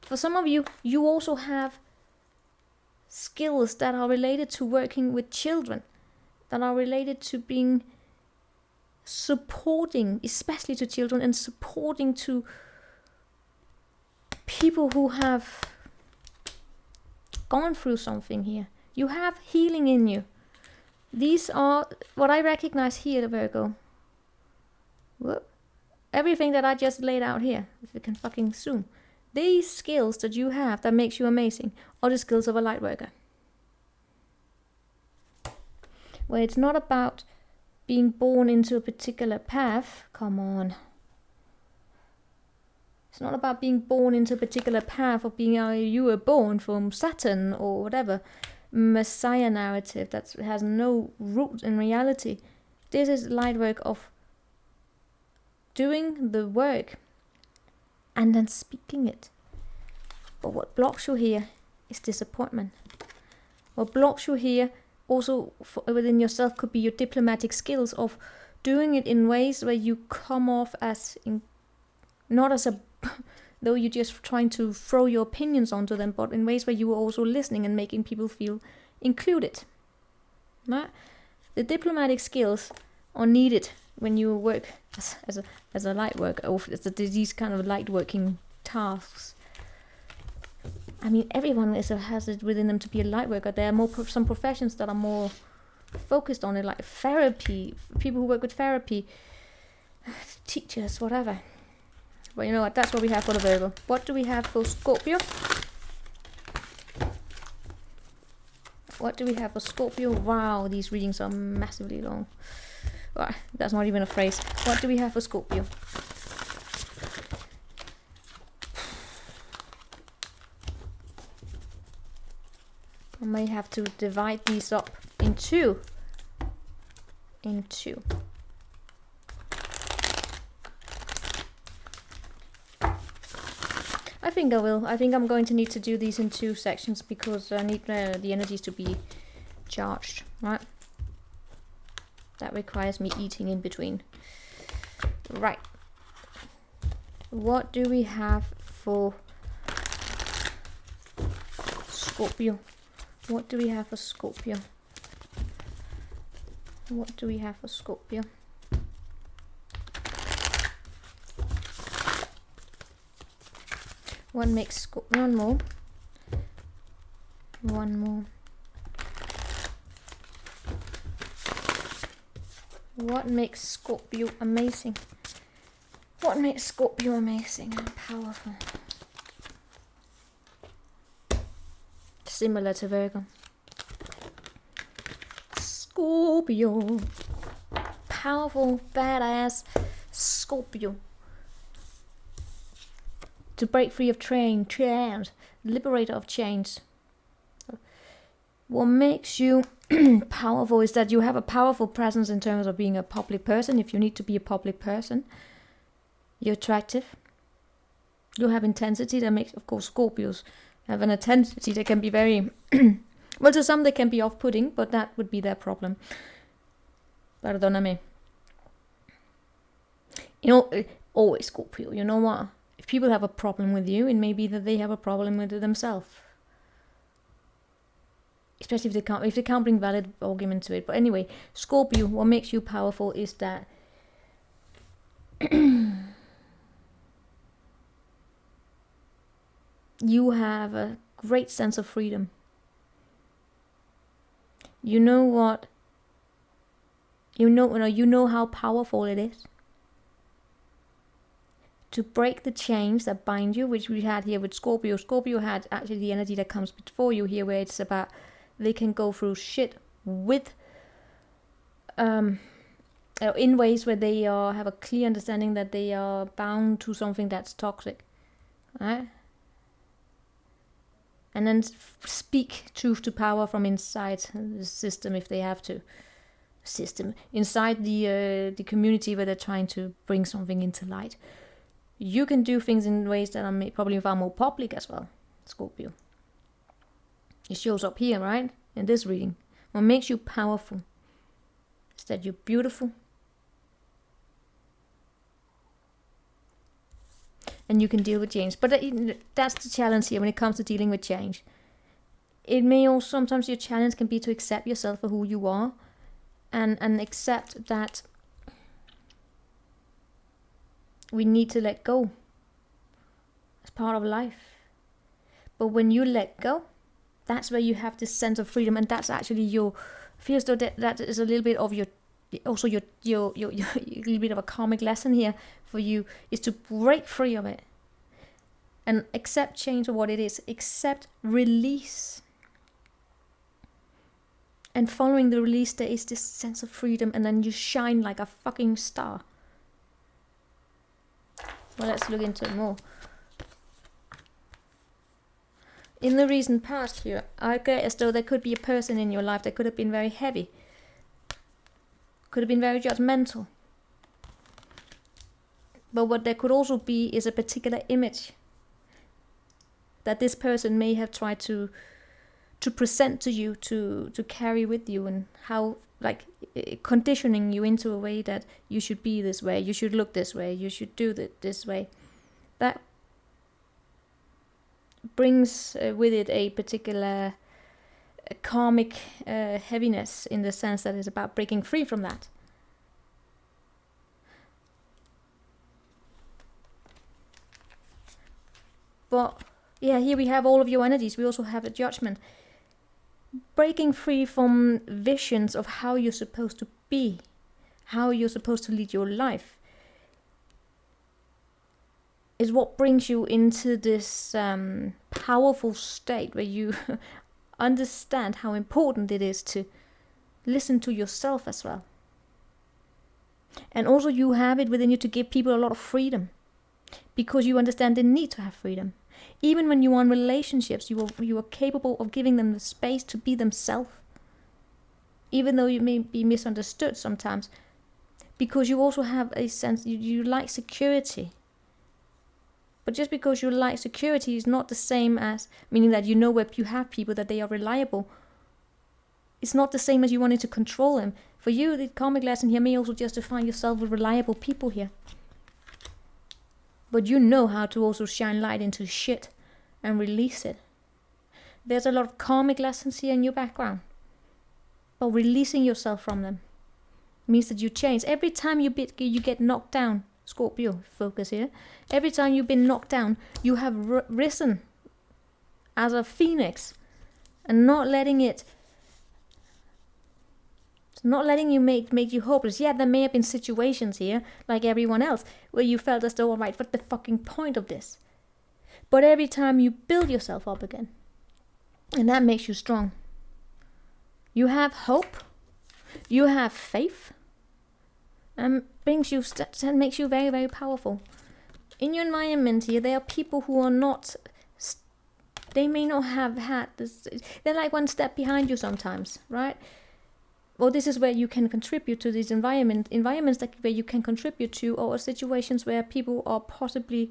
For some of you, you also have skills that are related to working with children, that are related to being supporting, especially to children, and supporting to people who have gone through something here. You have healing in you. These are what I recognize here, Virgo. Whoop. Everything that I just laid out here, if you can fucking zoom. These skills that you have that makes you amazing are the skills of a light worker. Where it's not about being born into a particular path. Come on. It's not about being born into a particular path of being, you were born from Saturn or whatever Messiah narrative that has no root in reality. This is light work of doing the work and then speaking it. But what blocks you here is disappointment. What blocks you here also within yourself could be your diplomatic skills of doing it in ways where you come off as not as a though you're just trying to throw your opinions onto them, but in ways where you are also listening and making people feel included. Right? The diplomatic skills are needed when you work as a light worker, or these kind of light working tasks. I mean, everyone has it within them to be a light worker. There are some professions that are more focused on it, like therapy, people who work with therapy, teachers, whatever. But you know what, that's what we have for the Virgo. What do we have for Scorpio? What do we have for Scorpio? Wow, these readings are massively long. Right, that's not even a phrase. What do we have for Scorpio? I may have to divide these up in two. I think I will. I think I'm going to need to do these in two sections because I need the energies to be charged, right? That requires me eating in between. Right. What do we have for Scorpio? What do we have for Scorpio? What do we have for Scorpio? What makes Scorpio... One more. One more. What makes Scorpio amazing? What makes Scorpio amazing and powerful? Similar to Virgo. Scorpio. Powerful, badass Scorpio. To break free of chains. Liberator of chains. What makes you powerful is that you have a powerful presence in terms of being a public person. If you need to be a public person, you're attractive. You have intensity that makes, of course, Scorpios have an intensity that can be very, well, to some they can be off-putting, but that would be their problem. Perdóname. You know, always Scorpio, you know what? If people have a problem with you, it may be that they have a problem with it themselves. Especially if they can't bring valid argument to it. But anyway, Scorpio, what makes you powerful is that you have a great sense of freedom. You know what? You know how powerful it is to break the chains that bind you, which we had here with Scorpio. Scorpio had actually the energy that comes before you here, where it's about they can go through shit with in ways where they have a clear understanding that they are bound to something that's toxic, right? And then speak truth to power from inside the system if they have to. Inside the community where they're trying to bring something into light. You can do things in ways that are probably far more public as well, Scorpio. It shows up here, right? In this reading. What makes you powerful is that you're beautiful. And you can deal with change. But that's the challenge here when it comes to dealing with change. It may also, sometimes your challenge can be to accept yourself for who you are. And accept that we need to let go. It's part of life. But when you let go, that's where you have this sense of freedom, and that's actually your feels though that is a little bit of your little bit of a karmic lesson here for you, is to break free of it and accept change for what it is. Accept release, and following the release there is this sense of freedom, and then you shine like a fucking star. Well, let's look into it more. In the recent past here, I get as though there could be a person in your life that could have been very heavy. Could have been very judgmental. But what there could also be is a particular image that this person may have tried to present to you, to carry with you, and how, like, conditioning you into a way that you should be this way, you should look this way, you should do this way. That brings with it a particular karmic heaviness, in the sense that it's about breaking free from that. But yeah, here we have all of your energies. We also have a judgment. Breaking free from visions of how you're supposed to be, how you're supposed to lead your life, is what brings you into this powerful state where you understand how important it is to listen to yourself as well. And also you have it within you to give people a lot of freedom, because you understand the need to have freedom. Even when you are in relationships, you are capable of giving them the space to be themselves, even though you may be misunderstood sometimes, because you also have a sense, you like security. But just because you like security is not the same as, meaning that you know where you have people, that they are reliable. It's not the same as you wanting to control them. For you, the karmic lesson here may also just define yourself with reliable people here. But you know how to also shine light into shit and release it. There's a lot of karmic lessons here in your background, but releasing yourself from them means that you change. Every time you get knocked down, Scorpio, focus here. Every time you've been knocked down, you have risen as a phoenix, and not letting you make you hopeless. Yeah, there may have been situations here, like everyone else, where you felt as though, all right, what's the fucking point of this? But every time you build yourself up again, and that makes you strong. You have hope, you have faith, and makes you very, very powerful. In your environment here, there are people who are not, they may not have had this, they're like one step behind you sometimes, right? Well, this is where you can contribute to these environments where you can contribute to, or situations where people are possibly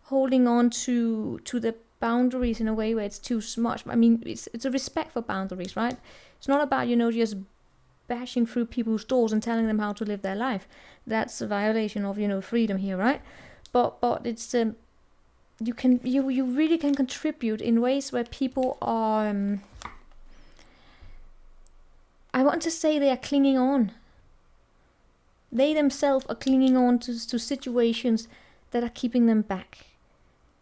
holding on to the boundaries in a way where it's too much. I mean, it's a respect for boundaries, right? It's not about, just bashing through people's doors and telling them how to live their life. That's a violation of, freedom here, right? But it's you really can contribute in ways where people are I want to say they are clinging on. They themselves are clinging on to situations that are keeping them back.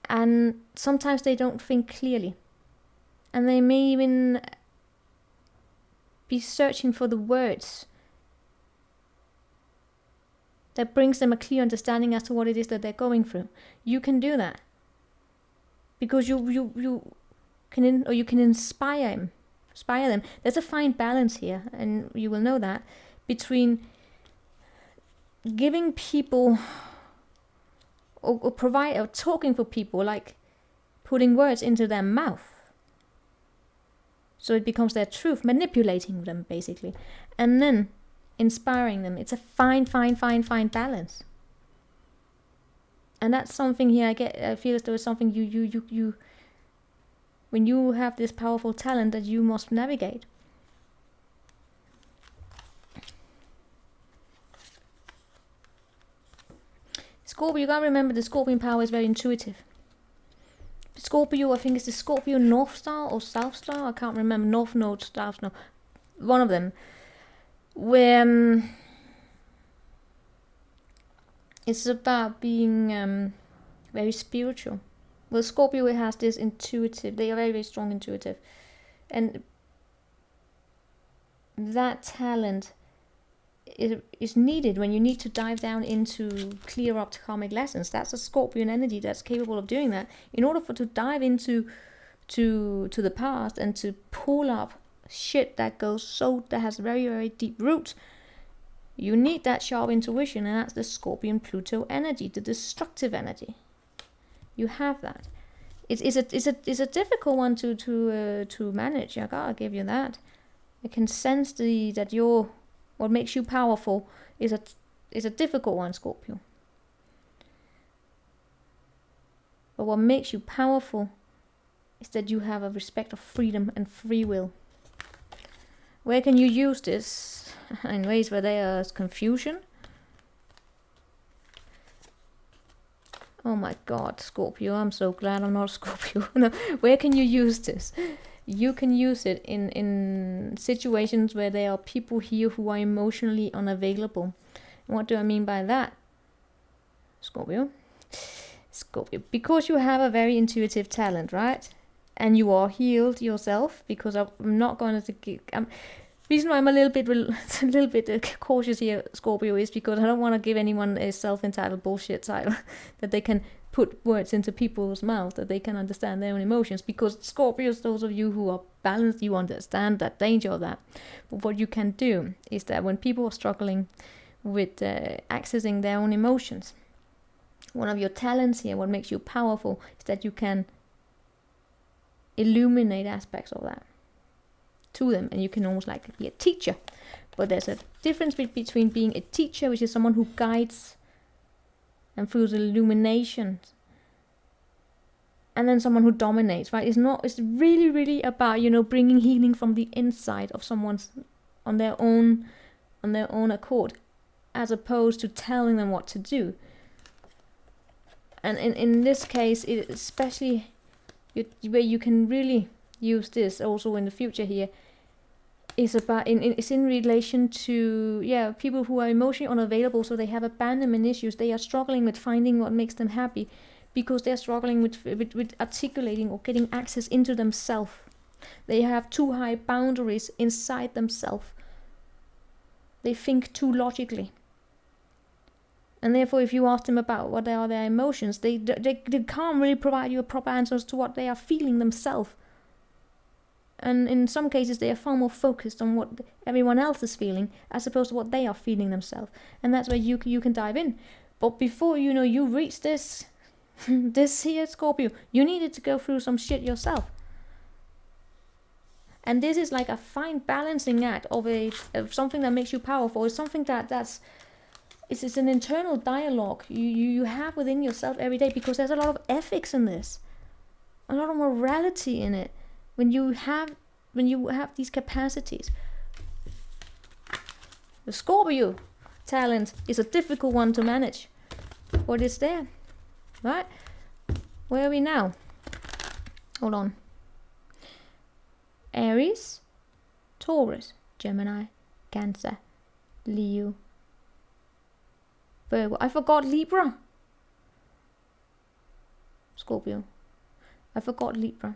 And sometimes they don't think clearly. And they may even be searching for the words that brings them a clear understanding as to what it is that they're going through. You can do that. Because you can inspire them. There's a fine balance here, and you will know that, between giving people or talking for people, like putting words into their mouth so it becomes their truth, manipulating them basically, and then inspiring them. It's a fine balance. And that's something here I feel as though it's something you when you have this powerful talent that you must navigate. Scorpio, you gotta remember the Scorpion power is very intuitive. Scorpio, I think it's the Scorpio North Star or South Star, I can't remember, North Node, South Node, one of them, where it's about being very spiritual. Well, Scorpio, it has this intuitive, they are very, very strong intuitive. And that talent is needed when you need to dive down into clear up karmic lessons. That's a Scorpion energy that's capable of doing that. In order to dive into to the past and to pull up shit that has very, very deep roots, you need that sharp intuition, and that's the Scorpion Pluto energy, the destructive energy. You have that. It's a difficult one to manage. I gotta give you that. I can sense that what makes you powerful is a difficult one, Scorpio. But what makes you powerful is that you have a respect of freedom and free will. Where can you use this? In ways where there is confusion. Oh my God, Scorpio, I'm so glad I'm not a Scorpio. No, where can you use this? You can use it in situations where there are people here who are emotionally unavailable. And what do I mean by that? Scorpio, because you have a very intuitive talent, right? And you are healed yourself, because I'm not going to give... reason why I'm a little bit cautious here, Scorpio, is because I don't want to give anyone a self-entitled bullshit title that they can put words into people's mouths that they can understand their own emotions. Because Scorpios, those of you who are balanced, you understand that danger of that. But what you can do is that when people are struggling with accessing their own emotions, one of your talents here, what makes you powerful, is that you can illuminate aspects of that to them, and you can almost like be a teacher. But there's a difference between being a teacher, which is someone who guides and through the illumination, and then someone who dominates, right? It's really about, bringing healing from the inside of someone's on their own accord, as opposed to telling them what to do. And in this case, it especially where you can really use this also in the future here, is about it's in relation to people who are emotionally unavailable, so they have abandonment issues. They are struggling with finding what makes them happy because they're struggling with articulating or getting access into themselves. They have too high boundaries inside themselves. They think too logically. And therefore, if you ask them about what are their emotions, they can't really provide you a proper answer as to what they are feeling themselves. And in some cases, they are far more focused on what everyone else is feeling as opposed to what they are feeling themselves. And that's where you can dive in. But before you reach this here Scorpio, you needed to go through some shit yourself. And this is like a fine balancing act of something that makes you powerful. It's something it's an internal dialogue you have within yourself every day, because there's a lot of ethics in this, a lot of morality in it. When you have these capacities, the Scorpio talent is a difficult one to manage, but it's there, right? Where are we now? Hold on. Aries, Taurus, Gemini, Cancer, Leo, Virgo. I forgot Libra. Scorpio. I forgot Libra.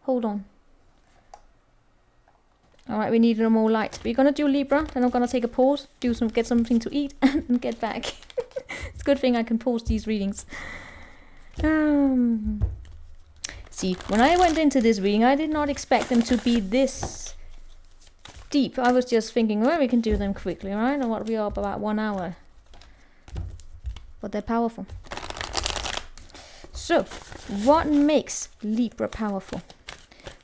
Hold on. Alright, we need a more light. We're gonna do Libra, then I'm gonna take a pause, get something to eat, and get back. It's a good thing I can pause these readings. See, when I went into this reading, I did not expect them to be this deep. I was just thinking, well, we can do them quickly, right? And what we are about 1 hour. But they're powerful. So, what makes Libra powerful?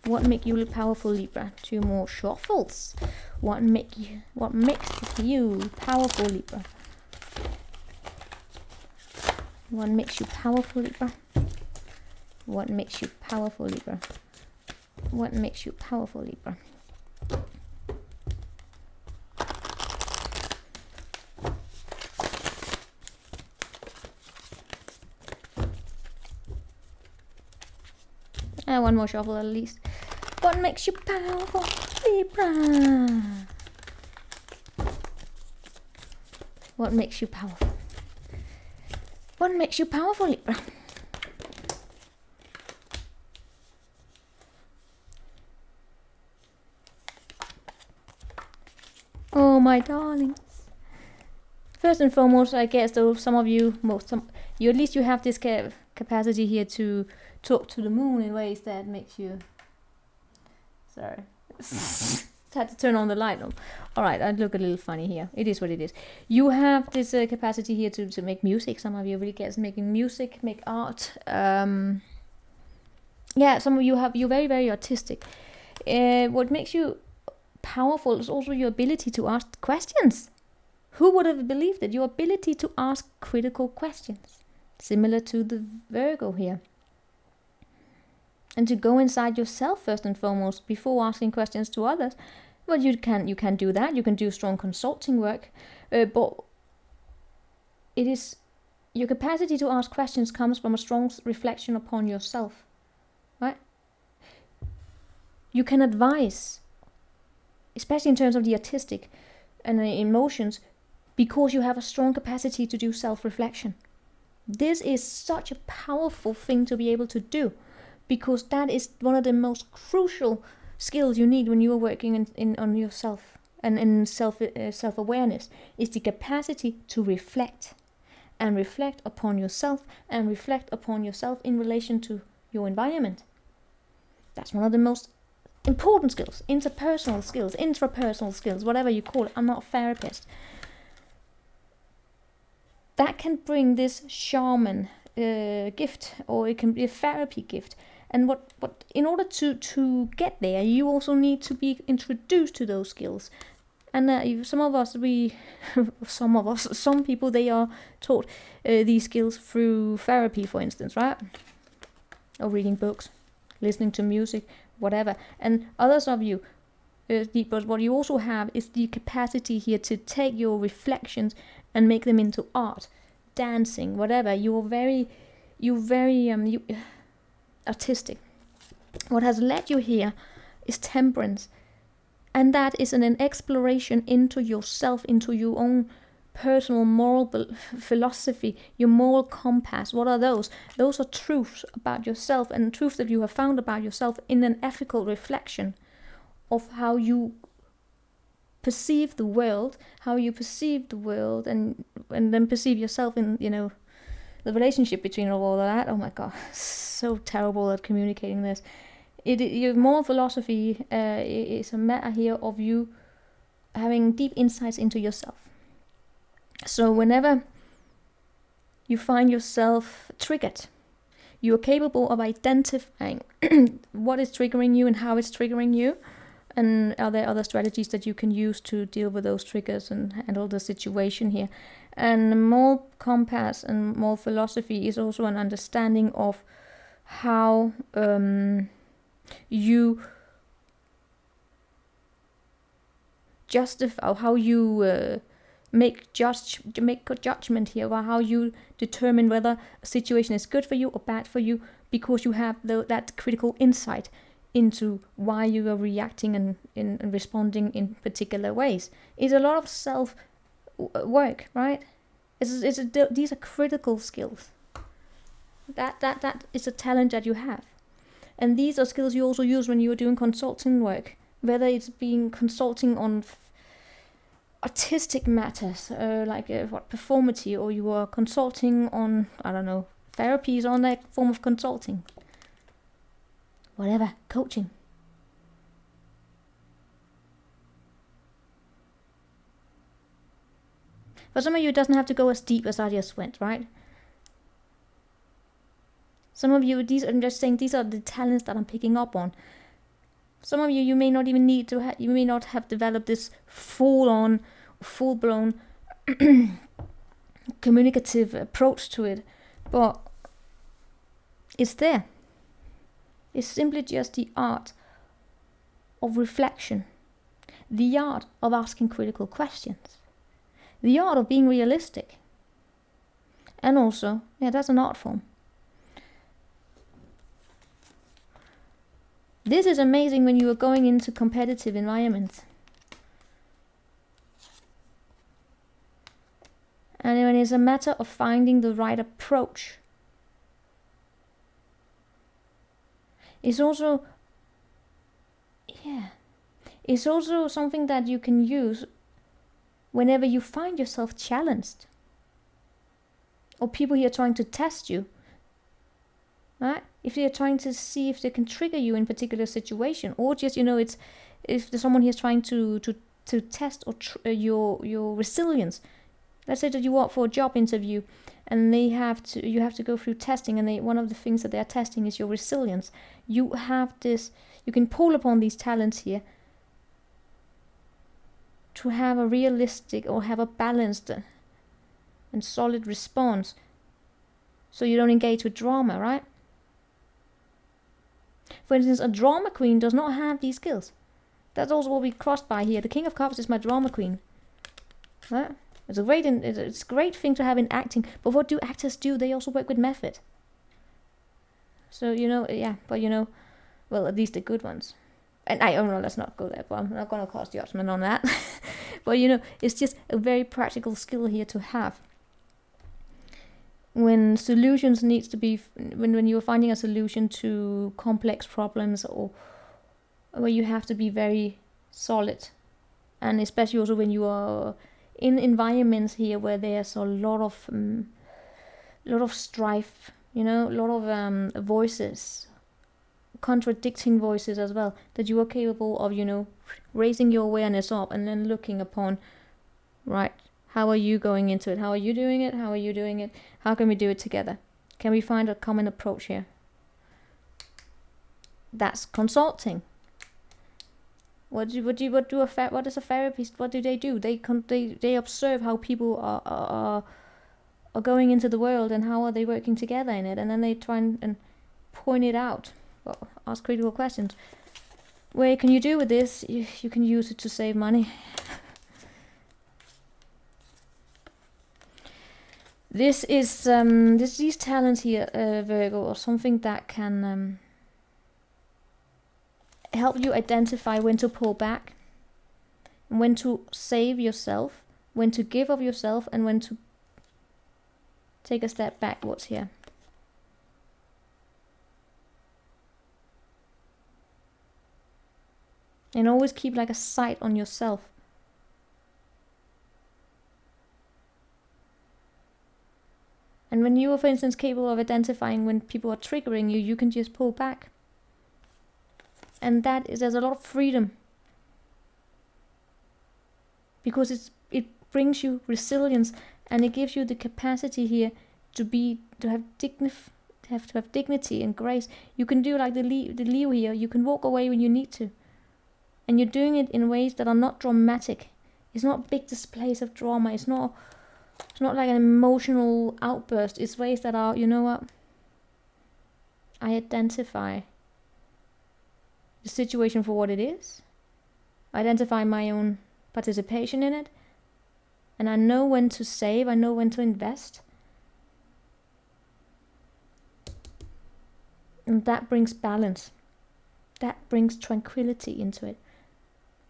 What makes you powerful, Libra? 2 more shuffles. What makes you powerful, Libra? What makes you powerful, Libra? What makes you powerful, Libra? What makes you powerful, Libra? One more shuffle at least. What makes you powerful, Libra? What makes you powerful? What makes you powerful, Libra? Oh, my darlings. First and foremost, I guess, though, some of you, at least you have this capacity here to talk to the moon in ways that makes you... Sorry. Had to turn on the light. Alright, I look a little funny here. It is what it is. You have this capacity here to make music. Some of you really get making music, make art. Some of you you're very, very artistic. What makes you powerful is also your ability to ask questions. Who would have believed it? Your ability to ask critical questions. Similar to the Virgo here. And to go inside yourself first and foremost before asking questions to others. Well, you can do that. You can do strong consulting work, but it is your capacity to ask questions comes from a strong reflection upon yourself, right? You can advise, especially in terms of the artistic and the emotions, because you have a strong capacity to do self-reflection. This is such a powerful thing to be able to do. Because that is one of the most crucial skills you need when you are working on yourself and in self-awareness, is the capacity to reflect and reflect upon yourself and reflect upon yourself in relation to your environment. That's one of the most important skills, interpersonal skills, intrapersonal skills, whatever you call it. I'm not a therapist. That can bring this shaman gift, or it can be a therapy gift. And what in order to get there, you also need to be introduced to those skills. And some people, they are taught these skills through therapy, for instance, right? Or reading books, listening to music, whatever. And others of you, but what you also have is the capacity here to take your reflections and make them into art, dancing, whatever. You're very artistic. What has led you here is temperance. And that is an exploration into yourself, into your own personal moral philosophy, your moral compass. What are those? Those are truths about yourself, and truths that you have found about yourself in an ethical reflection of how you perceive the world, and then perceive yourself in, the relationship between all of that. Oh my god, so terrible at communicating this. Your moral philosophy is a matter here of you having deep insights into yourself. So whenever you find yourself triggered, you are capable of identifying what is triggering you and how it's triggering you. And are there other strategies that you can use to deal with those triggers and handle the situation here? And moral compass and moral philosophy is also an understanding of how you justify, how you make a judgment here, or how you determine whether a situation is good for you or bad for you, because you have that critical insight into why you are reacting and responding in particular ways. It's a lot of self work, right? These are critical skills. That is a talent that you have, and these are skills you also use when you are doing consulting work, whether it's being consulting on artistic matters, like performative, or you are consulting on, I don't know, therapies, on that form of consulting, whatever, coaching. For some of you, it doesn't have to go as deep as I just went, right? Some of you, I'm just saying, these are the talents that I'm picking up on. Some of you, you may not even need to you may not have developed this full-blown communicative approach to it, but it's there. It's simply just the art of reflection, the art of asking critical questions, the art of being realistic. And also, that's an art form. This is amazing when you are going into competitive environments. And when it's a matter of finding the right approach. It's also something that you can use whenever you find yourself challenged, or people here trying to test you, right? If they're trying to see if they can trigger you in particular situation, or just it's if there's someone here trying to test your resilience. Let's say that you walk for a job interview, and you have to go through testing, and one of the things that they are testing is your resilience. You can pull upon these talents here to have a realistic, or have a balanced and solid response, so you don't engage with drama, right? For instance, a drama queen does not have these skills. That's also what we crossed by here. The King of Cups is my drama queen, right? It's a great thing to have in acting, but what do actors do? They also work with method. So well, at least the good ones. And I don't know, let's not go there, but I'm not going to cast judgment on that. But it's just a very practical skill here to have. When solutions needs to be, when you're finding a solution to complex problems, or where you have to be very solid, and especially also when you are in environments here where there's a lot of strife, a lot of voices, contradicting voices as well, that you are capable of, raising your awareness up and then looking upon, right, how are you going into it? How are you doing it? How are you doing it? How can we do it together? Can we find a common approach here? That's consulting. What is a therapist? What do? They observe how people are going into the world, and how are they working together in it, and then they try and point it out. Well, ask critical questions. What can you do with this? You can use it to save money. This is these talents here, Virgo, or something that can help you identify when to pull back, when to save yourself, when to give of yourself, and when to take a step backwards here. And always keep like a sight on yourself. And when you are, for instance, capable of identifying when people are triggering you, you can just pull back. And there's a lot of freedom. Because it brings you resilience, and it gives you the capacity here to have dignity and grace. You can do like the Leo here. You can walk away when you need to. And you're doing it in ways that are not dramatic. It's not big displays of drama. It's not like an emotional outburst. It's ways that are, you know what? I identify the situation for what it is. I identify my own participation in it. And I know when to save. I know when to invest. And that brings balance. That brings tranquility into it.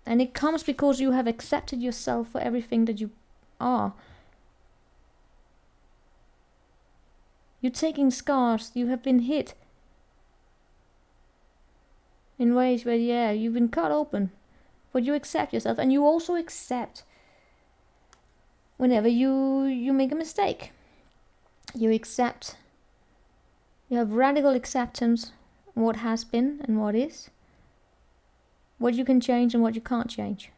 And it comes because you have accepted yourself for everything that you are. You're taking scars. You have been hit in ways where, yeah, you've been cut open. But you accept yourself. And you also accept whenever you make a mistake. You accept. You have radical acceptance of what has been and what is. What you can change and what you can't change.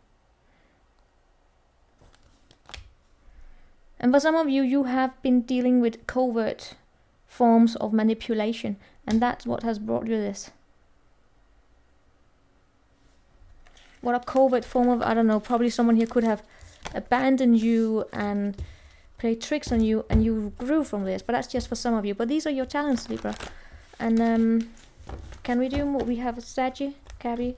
And for some of you, you have been dealing with covert forms of manipulation. And that's what has brought you this. What a covert form of, I don't know, probably someone here could have abandoned you and played tricks on you, and you grew from this. But that's just for some of you. But these are your talents, Libra. And can we do more? We have a Sagi, Cappy.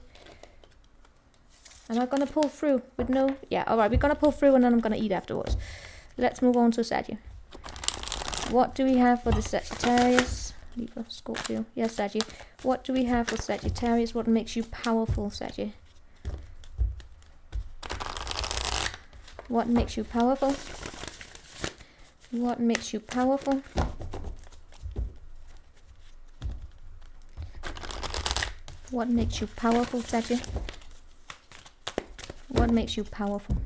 Am I going to pull through with no? Yeah, alright, we're going to pull through and then I'm going to eat afterwards. Let's move on to Sagi. What do we have for the Sagittarius? Libra, Scorpio. Yes, Sagi. What do we have for Sagittarius? What makes you powerful, Sagi? What makes you powerful? What makes you powerful? What makes you powerful, Sagi? What makes you powerful?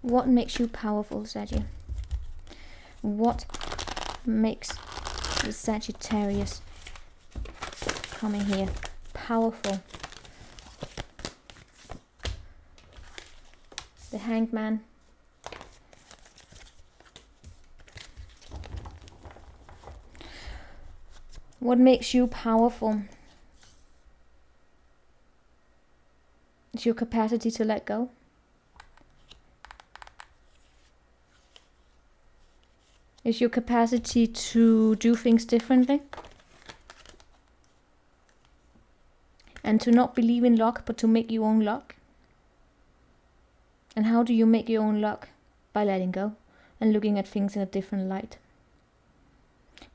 What makes you powerful, Sagi? What makes the Sagittarius coming here powerful? The Hanged Man. What makes you powerful? It's your capacity to let go. It's your capacity to do things differently. And to not believe in luck, but to make your own luck. And how do you make your own luck? By letting go and looking at things in a different light.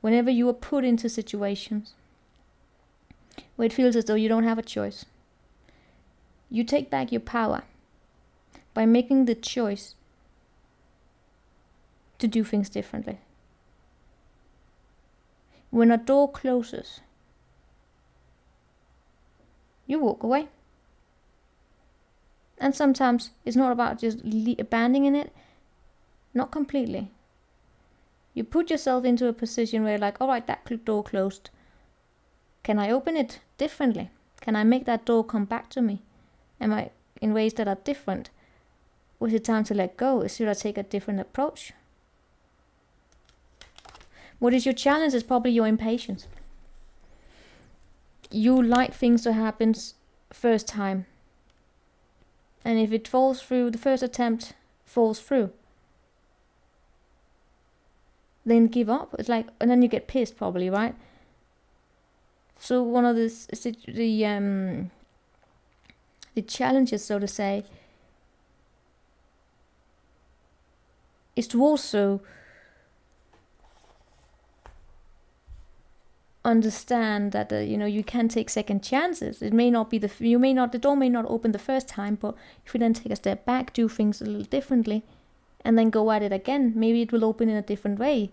Whenever you are put into situations where it feels as though you don't have a choice, you take back your power by making the choice to do things differently. When a door closes, you walk away. And sometimes it's not about just abandoning it, not completely. You put yourself into a position where you're like, all right, that door closed. Can I open it differently? Can I make that door come back to me? Am I in ways that are different? Or is it time to let go? Should I take a different approach? What is your challenge is probably your impatience. You like things to happen first time. And if it falls through, the first attempt falls through, then give up. It's like, and then you get pissed probably, right? So one of the challenges, so to say, is to also understand that you can take second chances. It may not be the door may not open the first time, but if you then take a step back, do things a little differently, and then go at it again, maybe it will open in a different way.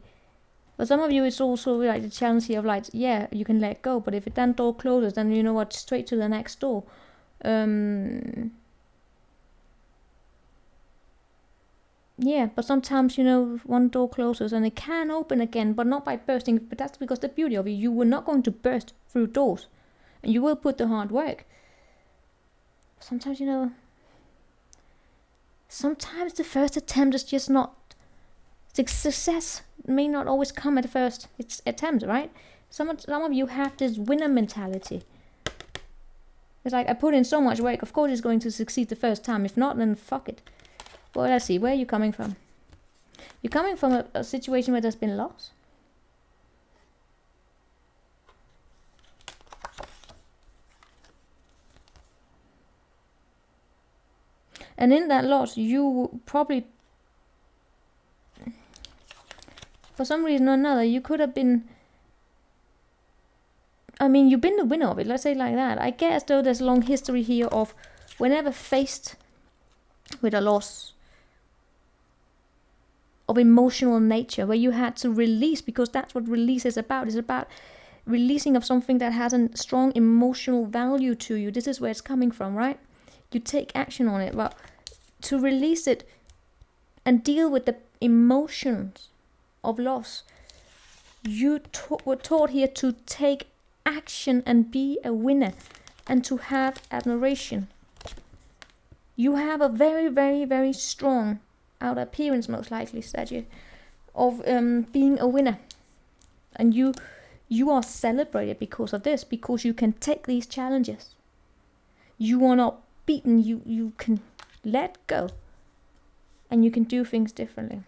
For some of you, it's also like the challenge here of like, yeah, you can let go, but if it then door closes, then you know what, straight to the next door. Yeah, but sometimes, one door closes and it can open again, but not by bursting. But that's because the beauty of it, you were not going to burst through doors. And you will put the hard work. Sometimes, sometimes the first attempt is just not... Success may not always come at the first attempt, right? Some of you have this winner mentality. It's like, I put in so much work, of course it's going to succeed the first time. If not, then fuck it. Well, let's see, where are you coming from? You're coming from a situation where there's been loss. And in that loss, you probably, for some reason or another, you could have been... you've been the winner of it, let's say it like that. I guess, though, there's a long history here of whenever faced with a loss of emotional nature, where you had to release, because that's what release is about. It's about releasing of something that has a strong emotional value to you. This is where it's coming from, right? You take action on it. Well, to release it and deal with the emotions of loss, you were taught here to take action and be a winner and to have admiration. You have a very, very, very strong outer appearance, most likely, Sagittarius, of being a winner. And you are celebrated because of this, because you can take these challenges. You are not beaten, you can let go. And you can do things differently.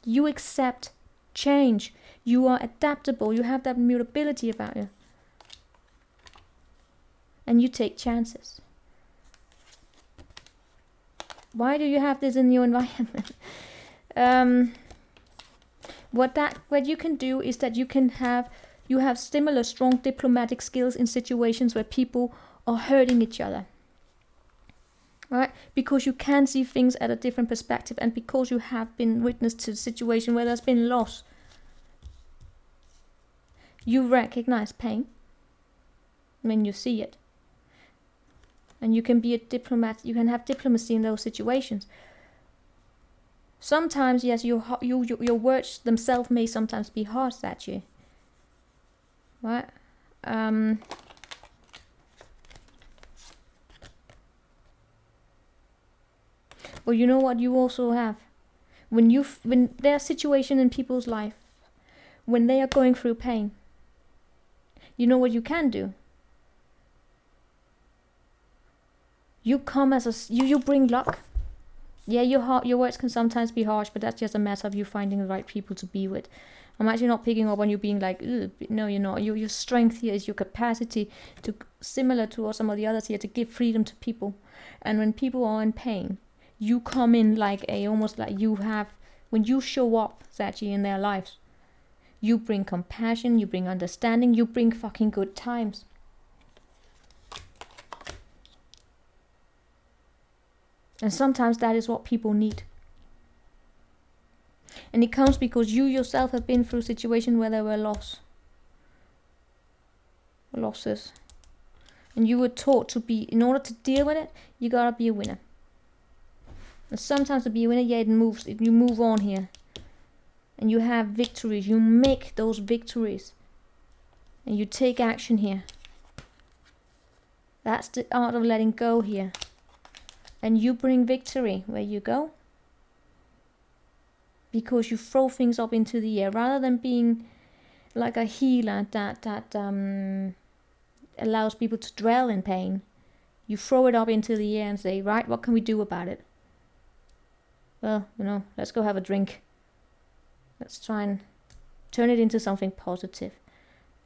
You accept change. You are adaptable. You have that mutability about you. And you take chances. Why do you have this in your environment? What you can do is that you have similar strong diplomatic skills in situations where people are hurting each other. Right? Because you can see things at a different perspective, and because you have been witness to a situation where there's been loss. You recognize pain when you see it. And you can be a diplomat, you can have diplomacy in those situations. Sometimes, yes, your words themselves may sometimes be harsh at you. Right? Well, you know what you also have? When there are situations in people's life, when they are going through pain, you know what you can do? You come as you bring luck. Yeah, your words can sometimes be harsh, but that's just a matter of you finding the right people to be with. I'm actually not picking up on you being like, no, you're not. Your strength here is your capacity to, similar to some of the others here, to give freedom to people. And when people are in pain, you come in like almost like you have, when you show up, Sachi, in their lives, you bring compassion, you bring understanding, you bring fucking good times. And sometimes that is what people need. And it comes because you yourself have been through situations where there were losses. And you were taught to be, in order to deal with it, you gotta be a winner. And sometimes to be a winner, yeah, you move on here. And you have victories, you make those victories. And you take action here. That's the art of letting go here. And you bring victory where you go. Because you throw things up into the air. Rather than being like a healer that allows people to dwell in pain. You throw it up into the air and say, right, what can we do about it? Well, let's go have a drink. Let's try and turn it into something positive.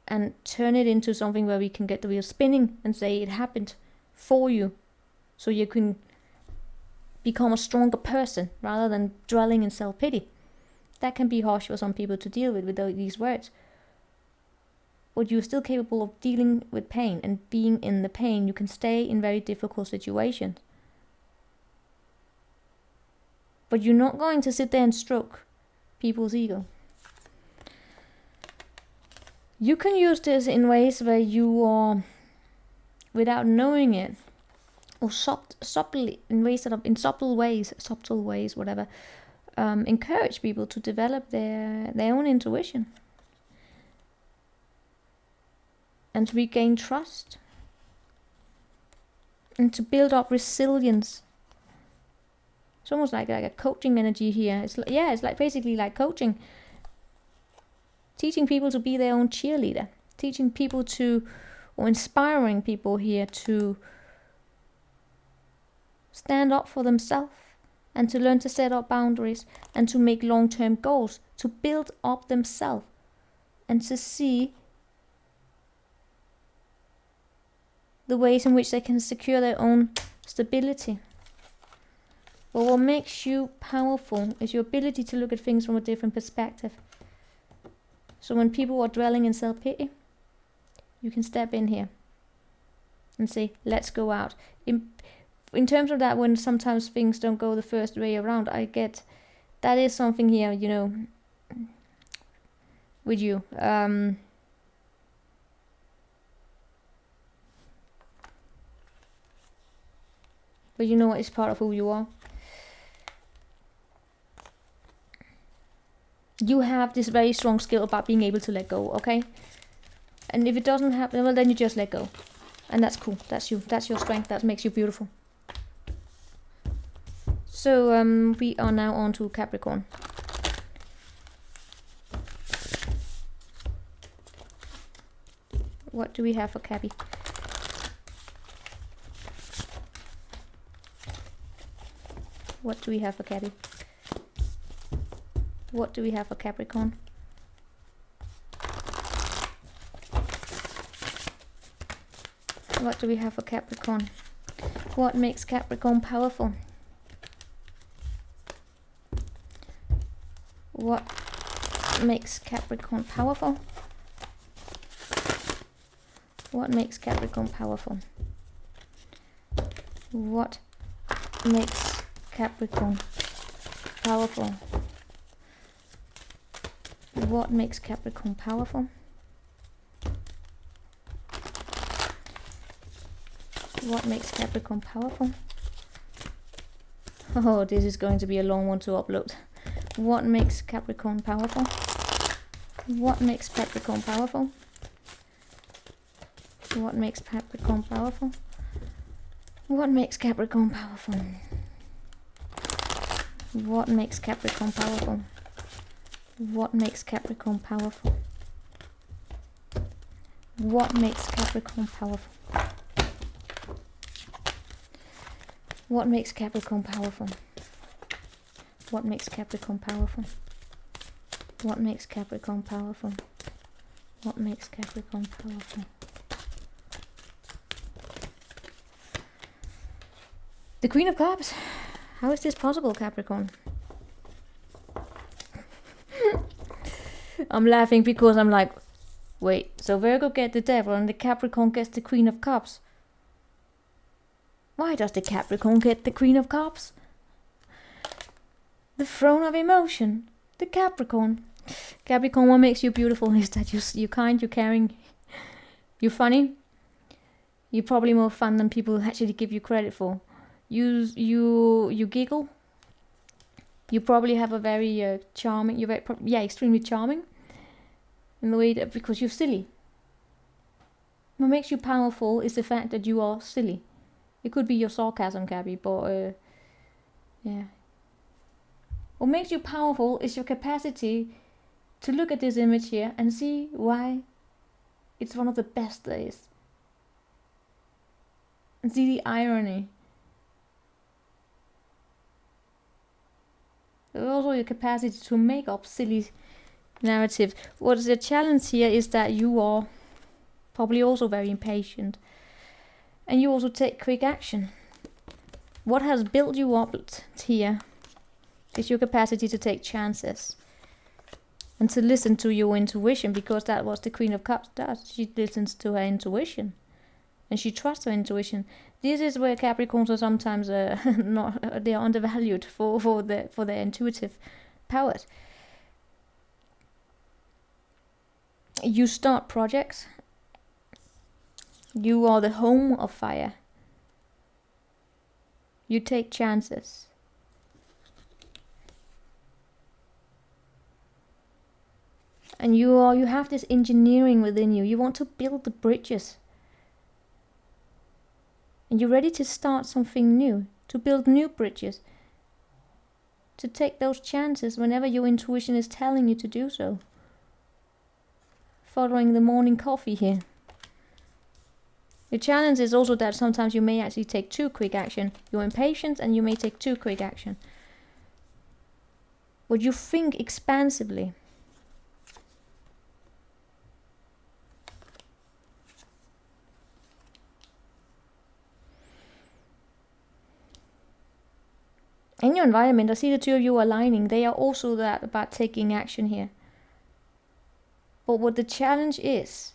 And turn it into something where we can get the wheel spinning and say it happened for you. So you can become a stronger person rather than dwelling in self-pity. That can be harsh for some people to deal with these words. But you're still capable of dealing with pain, and being in the pain, you can stay in very difficult situations. But you're not going to sit there and stroke people's ego. You can use this in ways where you are, without knowing it, or subtly, in subtle ways, whatever, encourage people to develop their own intuition and to regain trust and to build up resilience. It's almost like a coaching energy here. It's like basically like coaching, teaching people to be their own cheerleader, teaching people to, or inspiring people here to stand up for themselves and to learn to set up boundaries and to make long-term goals, to build up themselves and to see the ways in which they can secure their own stability. But what makes you powerful is your ability to look at things from a different perspective. So when people are dwelling in self-pity, you can step in here and say, let's go out. In terms of that, when sometimes things don't go the first way around, I get that is something here, you know, with you. But you know what, it's part of who you are. You have this very strong skill about being able to let go, okay? And if it doesn't happen, well, then you just let go. And that's cool. That's you. That's your strength. That makes you beautiful. So we are now on to Capricorn. What do we have for Cappy? What do we have for Cappy? What do we have for Capricorn? What do we have for Capricorn? What makes Capricorn powerful? What makes Capricorn powerful? What makes Capricorn powerful? What makes Capricorn powerful? What makes Capricorn powerful? What makes Capricorn powerful? Oh, this is going to be a long one to upload. What makes Capricorn powerful? What makes Capricorn powerful? What makes Capricorn powerful? What makes Capricorn powerful? What makes Capricorn powerful? What makes Capricorn powerful? What makes Capricorn powerful? What makes Capricorn powerful? What makes Capricorn powerful? What makes Capricorn powerful? What makes Capricorn powerful? The Queen of Cups. How is this possible, Capricorn? I'm laughing because I'm like, wait, so Virgo get the Devil and the Capricorn gets the Queen of Cups. Why does the Capricorn get the Queen of Cups? The throne of emotion. The Capricorn. Capricorn, what makes you beautiful is that you're kind, you're caring, you're funny. You're probably more fun than people actually give you credit for. You giggle. You probably have a very charming. You're very extremely charming. In the way that, because you're silly. What makes you powerful is the fact that you are silly. It could be your sarcasm, Cappy, but yeah. What makes you powerful is your capacity to look at this image here and see why it's one of the best days. And see the irony. There's also your capacity to make up silly narratives. What is the challenge here is that you are probably also very impatient. And you also take quick action. What has built you up here is your capacity to take chances and to listen to your intuition, because that was the Queen of Cups does. She listens to her intuition and she trusts her intuition. This is where Capricorns are sometimes not, they are undervalued for their intuitive powers. You start projects. You are the home of fire. You take chances. And you have this engineering within you. You want to build the bridges. And you're ready to start something new, to build new bridges, to take those chances whenever your intuition is telling you to do so. Following the morning coffee here. The challenge is also that sometimes you may actually take too quick action. You're impatient and you may take too quick action. Would you think expansively? In your environment, I see the two of you aligning. They are also that about taking action here. But what the challenge is,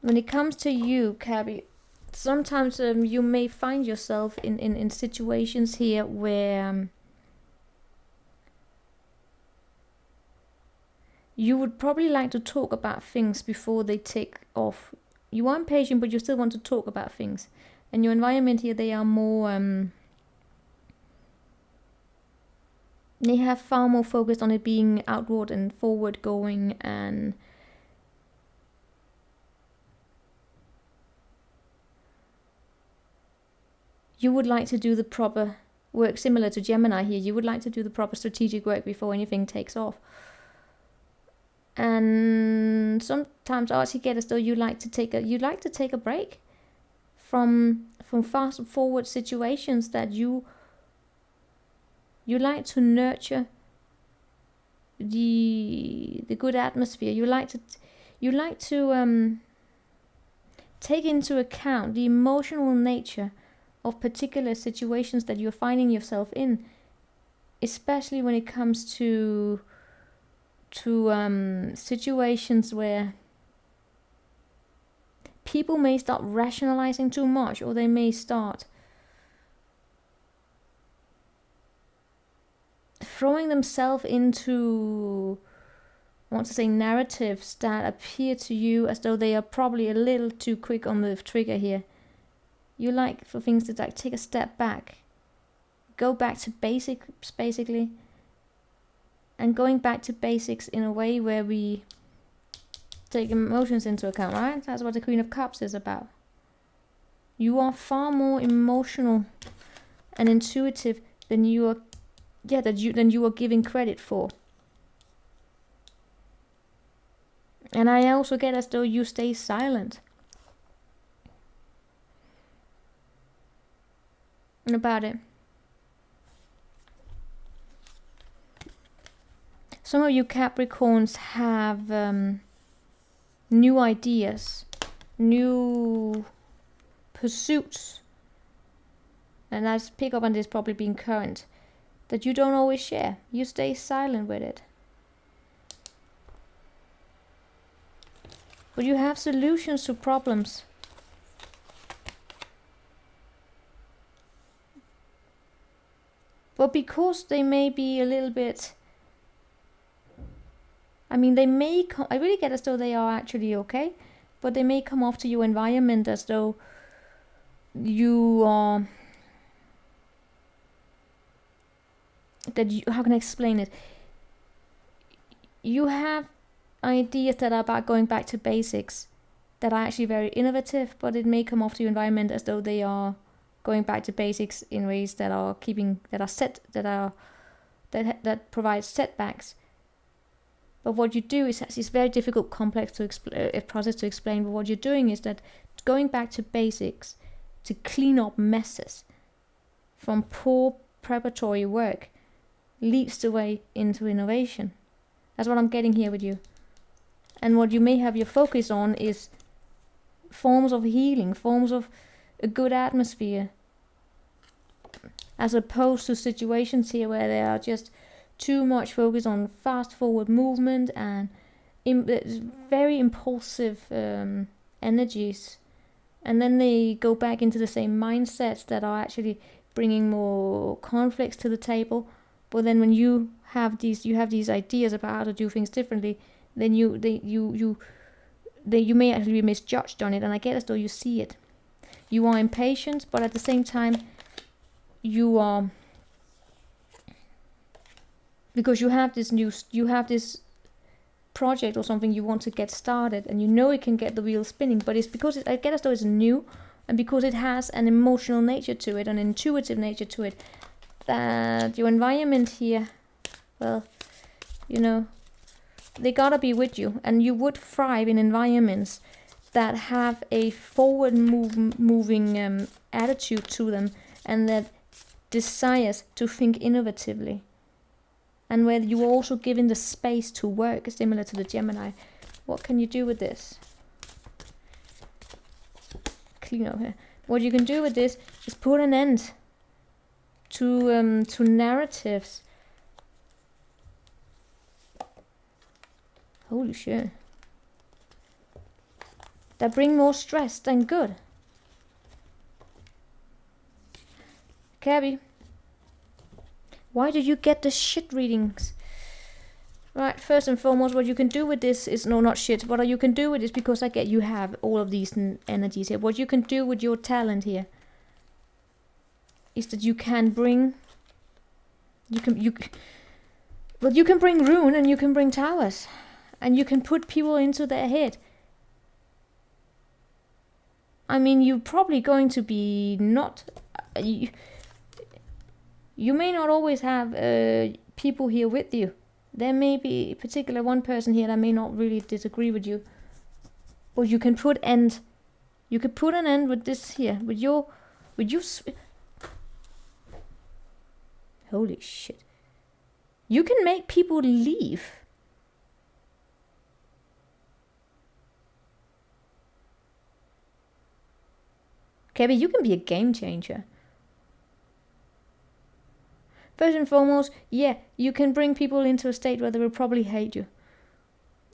when it comes to you, Cabby, sometimes you may find yourself in situations here where you would probably like to talk about things before they take off. You are impatient, but you still want to talk about things. And your environment here, they are more, they have far more focused on it being outward and forward going, and you would like to do the proper work, similar to Gemini here. You would like to do the proper strategic work before anything takes off. And sometimes I actually get as though you like to take a break from fast forward situations, that you like to nurture the good atmosphere. You like to take into account the emotional nature of particular situations that you're finding yourself in, especially when it comes to situations where people may start rationalizing too much, or they may start throwing themselves into, I want to say, narratives that appear to you as though they are probably a little too quick on the trigger here. You like for things to like take a step back, go back to basics basically, and going back to basics in a way where we take emotions into account, right? That's what the Queen of Cups is about. You are far more emotional and intuitive than you are, than you are giving credit for. And I also get as though you stay silent about it. Some of you Capricorns have new ideas, new pursuits, and I pick up on this probably being current, that you don't always share. You stay silent with it. But you have solutions to problems. But because they may be a little bit, I mean, they may come, I really get as though they are actually okay, but they may come off to your environment as though you are, how can I explain it? You have ideas that are about going back to basics, that are actually very innovative, but it may come off to your environment as though they are going back to basics in ways that are that provide setbacks. But what you do is actually, it's very difficult, complex to process to explain. But what you're doing is that going back to basics to clean up messes from poor preparatory work leads the way into innovation. That's what I'm getting here with you. And what you may have your focus on is forms of healing, forms of a good atmosphere, as opposed to situations here where there are just too much focus on fast forward movement and very impulsive energies, and then they go back into the same mindsets that are actually bringing more conflicts to the table. But then when you have these ideas about how to do things differently, then you may actually be misjudged on it, and I get as though you see it. You are impatient, but at the same time you are, because you have this project or something you want to get started, and you know it can get the wheel spinning, but it's because I get as though it's new, and because it has an emotional nature to it, an intuitive nature to it, that your environment here, well, you know, they gotta be with you, and you would thrive in environments that have a forward moving attitude to them, and that desires to think innovatively, and where you are also given the space to work, similar to the Gemini. What can you do with this? Clean up here. What you can do with this is put an end to narratives. Holy shit. That bring more stress than good. Cabby, why do you get the shit readings? Right, first and foremost, what you can do with this is, no, not shit, what you can do with this, because I get you have all of these energies here. What you can do with your talent here is that you can bring, you can bring rune, and you can bring towers, and you can put people into their head. I mean, you're probably going to be not, you may not always have people here with you. There may be particular one person here that may not really disagree with you, but you can put an end with this here, with your holy shit. You can make people leave. Okay, but you can be a game changer. First and foremost, yeah, you can bring people into a state where they will probably hate you.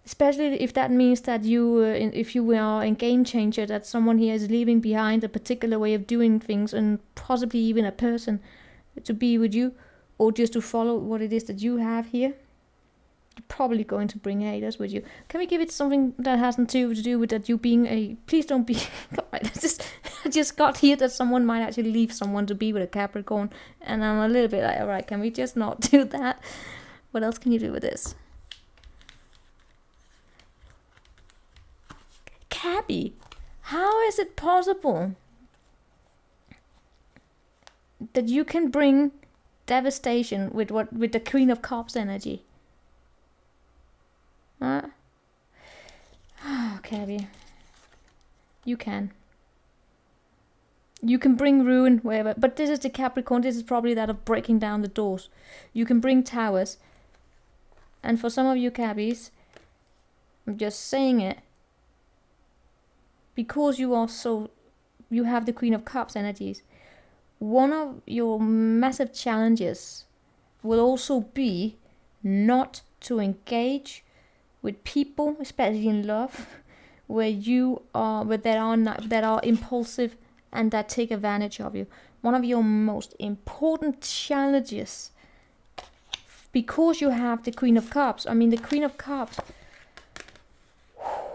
Especially if that means that if you are a game changer, that someone here is leaving behind a particular way of doing things, and possibly even a person to be with you, or just to follow what it is that you have here. You're probably going to bring haters with you. Can we give it something that hasn't to do with that you being a... Please don't be... I just got here that someone might actually leave someone to be with a Capricorn, and I'm a little bit like, alright, can we just not do that? What else can you do with this? Cabby, how is it possible that you can bring devastation with the Queen of Cups energy? Oh, Cabby, you can bring ruin wherever, but this is the Capricorn. This is probably that of breaking down the doors. You can bring towers, and for some of you Cabbies, I'm just saying it, because you have the Queen of Cups energies. One of your massive challenges will also be not to engage with people, especially in love, that are impulsive and that take advantage of you. One of your most important challenges, because you have the Queen of Cups. I mean, the Queen of Cups,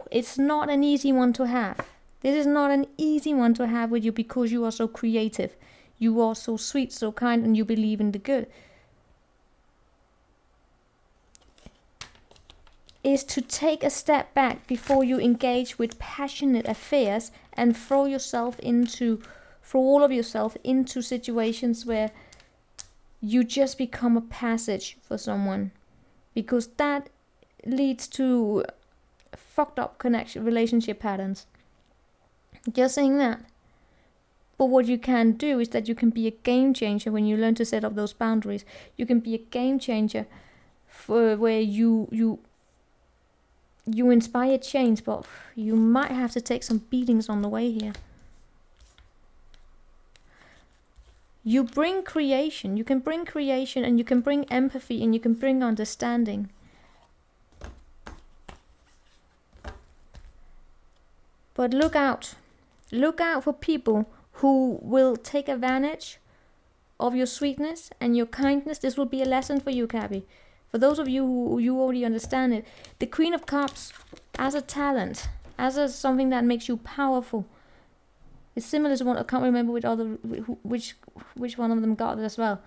it's not an easy one to have. This is not an easy one to have with you, because you are so creative. You are so sweet, so kind, and you believe in the good. Is to take a step back before you engage with passionate affairs and throw all of yourself into situations where you just become a passage for someone, because that leads to fucked up relationship patterns. Just saying that. But what you can do is that you can be a game changer when you learn to set up those boundaries. You can be a game changer for where you inspire change, but you might have to take some beatings on the way here. You bring creation. You can bring creation, and you can bring empathy, and you can bring understanding. But look out. Look out for people who will take advantage of your sweetness and your kindness. This will be a lesson for you, Cappy. For those of you who you already understand it, the Queen of Cups as a talent, something that makes you powerful. It's similar to one, I can't remember which one of them got it as well.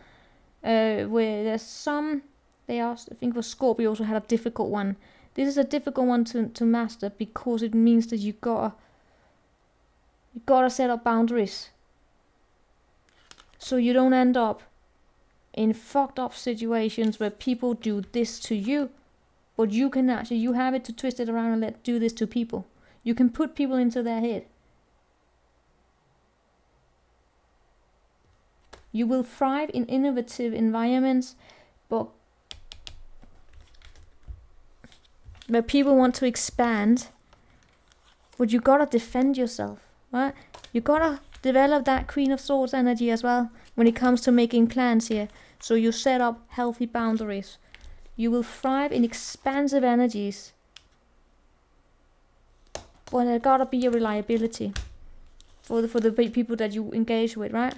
Where there's some, they asked, I think it was Scorpio also had a difficult one. This is a difficult one to master because it means that you gotta set up boundaries. So you don't end up in fucked up situations where people do this to you, but you can actually, you have it to twist it around and do this to people. You can put people into their head. You will thrive in innovative environments, but where people want to expand, but you gotta defend yourself, right? You gotta develop that Queen of Swords energy as well when it comes to making plans here. So you set up healthy boundaries. You will thrive in expansive energies, but there gotta be a reliability for the people that you engage with, right?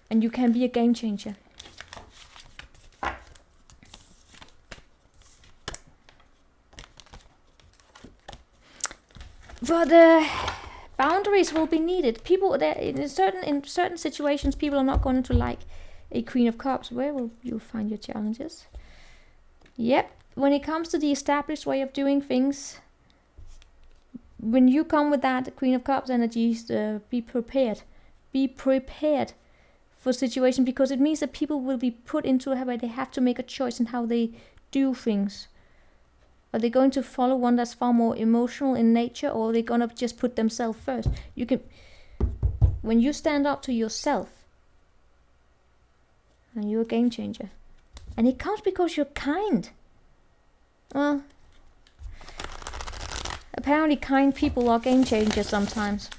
And you can be a game changer. But boundaries will be needed. People, in certain situations, people are not going to like a Queen of Cups. Where will you find your challenges? Yep. When it comes to the established way of doing things, when you come with that Queen of Cups energies, be prepared. Be prepared for situations, because it means that people will be put into a where they have to make a choice in how they do things. Are they going to follow one that's far more emotional in nature, or are they going to just put themselves first? You can, when you stand up to yourself, and you're a game changer. And it comes because you're kind. Well, apparently kind people are game changers sometimes.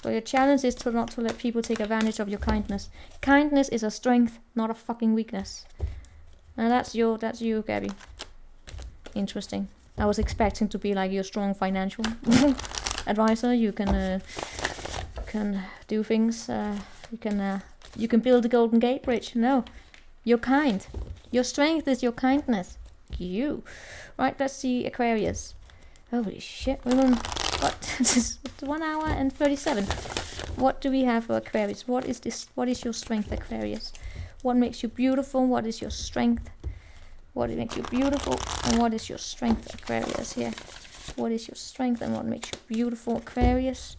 But your challenge is to not to let people take advantage of your kindness. Kindness is a strength, not a fucking weakness. And that's you, Gabby. Interesting. I was expecting to be like your strong financial advisor. You can do things. You can build the Golden Gate Bridge. No, you're kind. Your strength is your kindness. You, right? Let's see Aquarius. Holy shit, women. What? It's 1 hour and 37. What do we have for Aquarius? What is this? What is your strength, Aquarius? What makes you beautiful? What is your strength? What makes you beautiful? And what is your strength, Aquarius? Here. What is your strength and what makes you beautiful, Aquarius?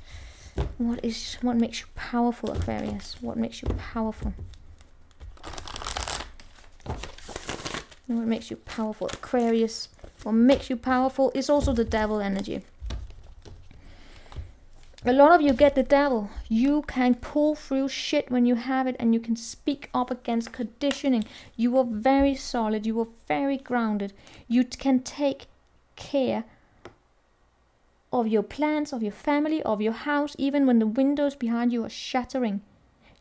What makes you powerful, Aquarius? What makes you powerful? And what makes you powerful, Aquarius? What makes you powerful is also the devil energy. A lot of you get the devil. You can pull through shit when you have it, and you can speak up against conditioning. You are very solid. You are very grounded. You can take care of your plans, of your family, of your house, even when the windows behind you are shattering.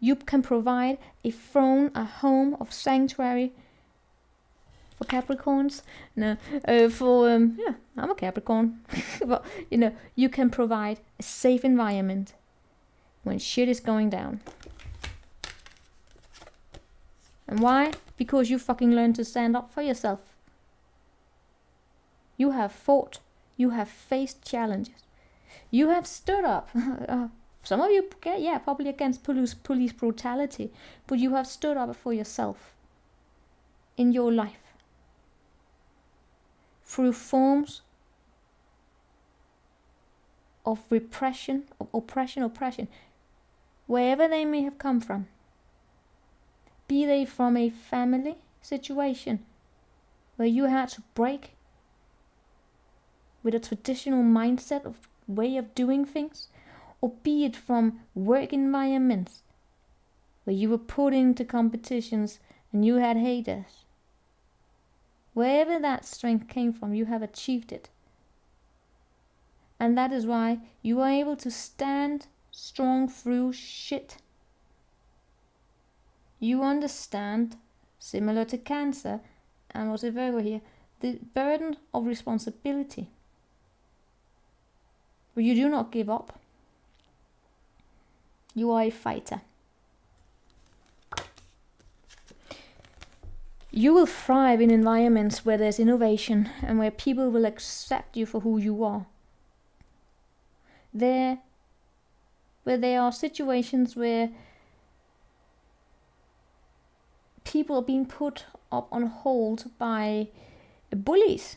You can provide a throne, a home of sanctuary for Capricorns. No, yeah, I'm a Capricorn. But you can provide a safe environment when shit is going down. And why? Because you fucking learned to stand up for yourself. You have fought. You have faced challenges. You have stood up. Some of you, probably against police brutality, but you have stood up for yourself in your life through forms of repression, of oppression, wherever they may have come from. Be they from a family situation where you had to break with a traditional mindset of way of doing things, or be it from work environments where you were put into competitions and you had haters. Wherever that strength came from, you have achieved it. And that is why you are able to stand strong through shit. You understand, similar to Cancer, and what's a Virgo here, the burden of responsibility. But you do not give up. You are a fighter. You will thrive in environments where there's innovation and where people will accept you for who you are. Where there are situations where people are being put up on hold by bullies.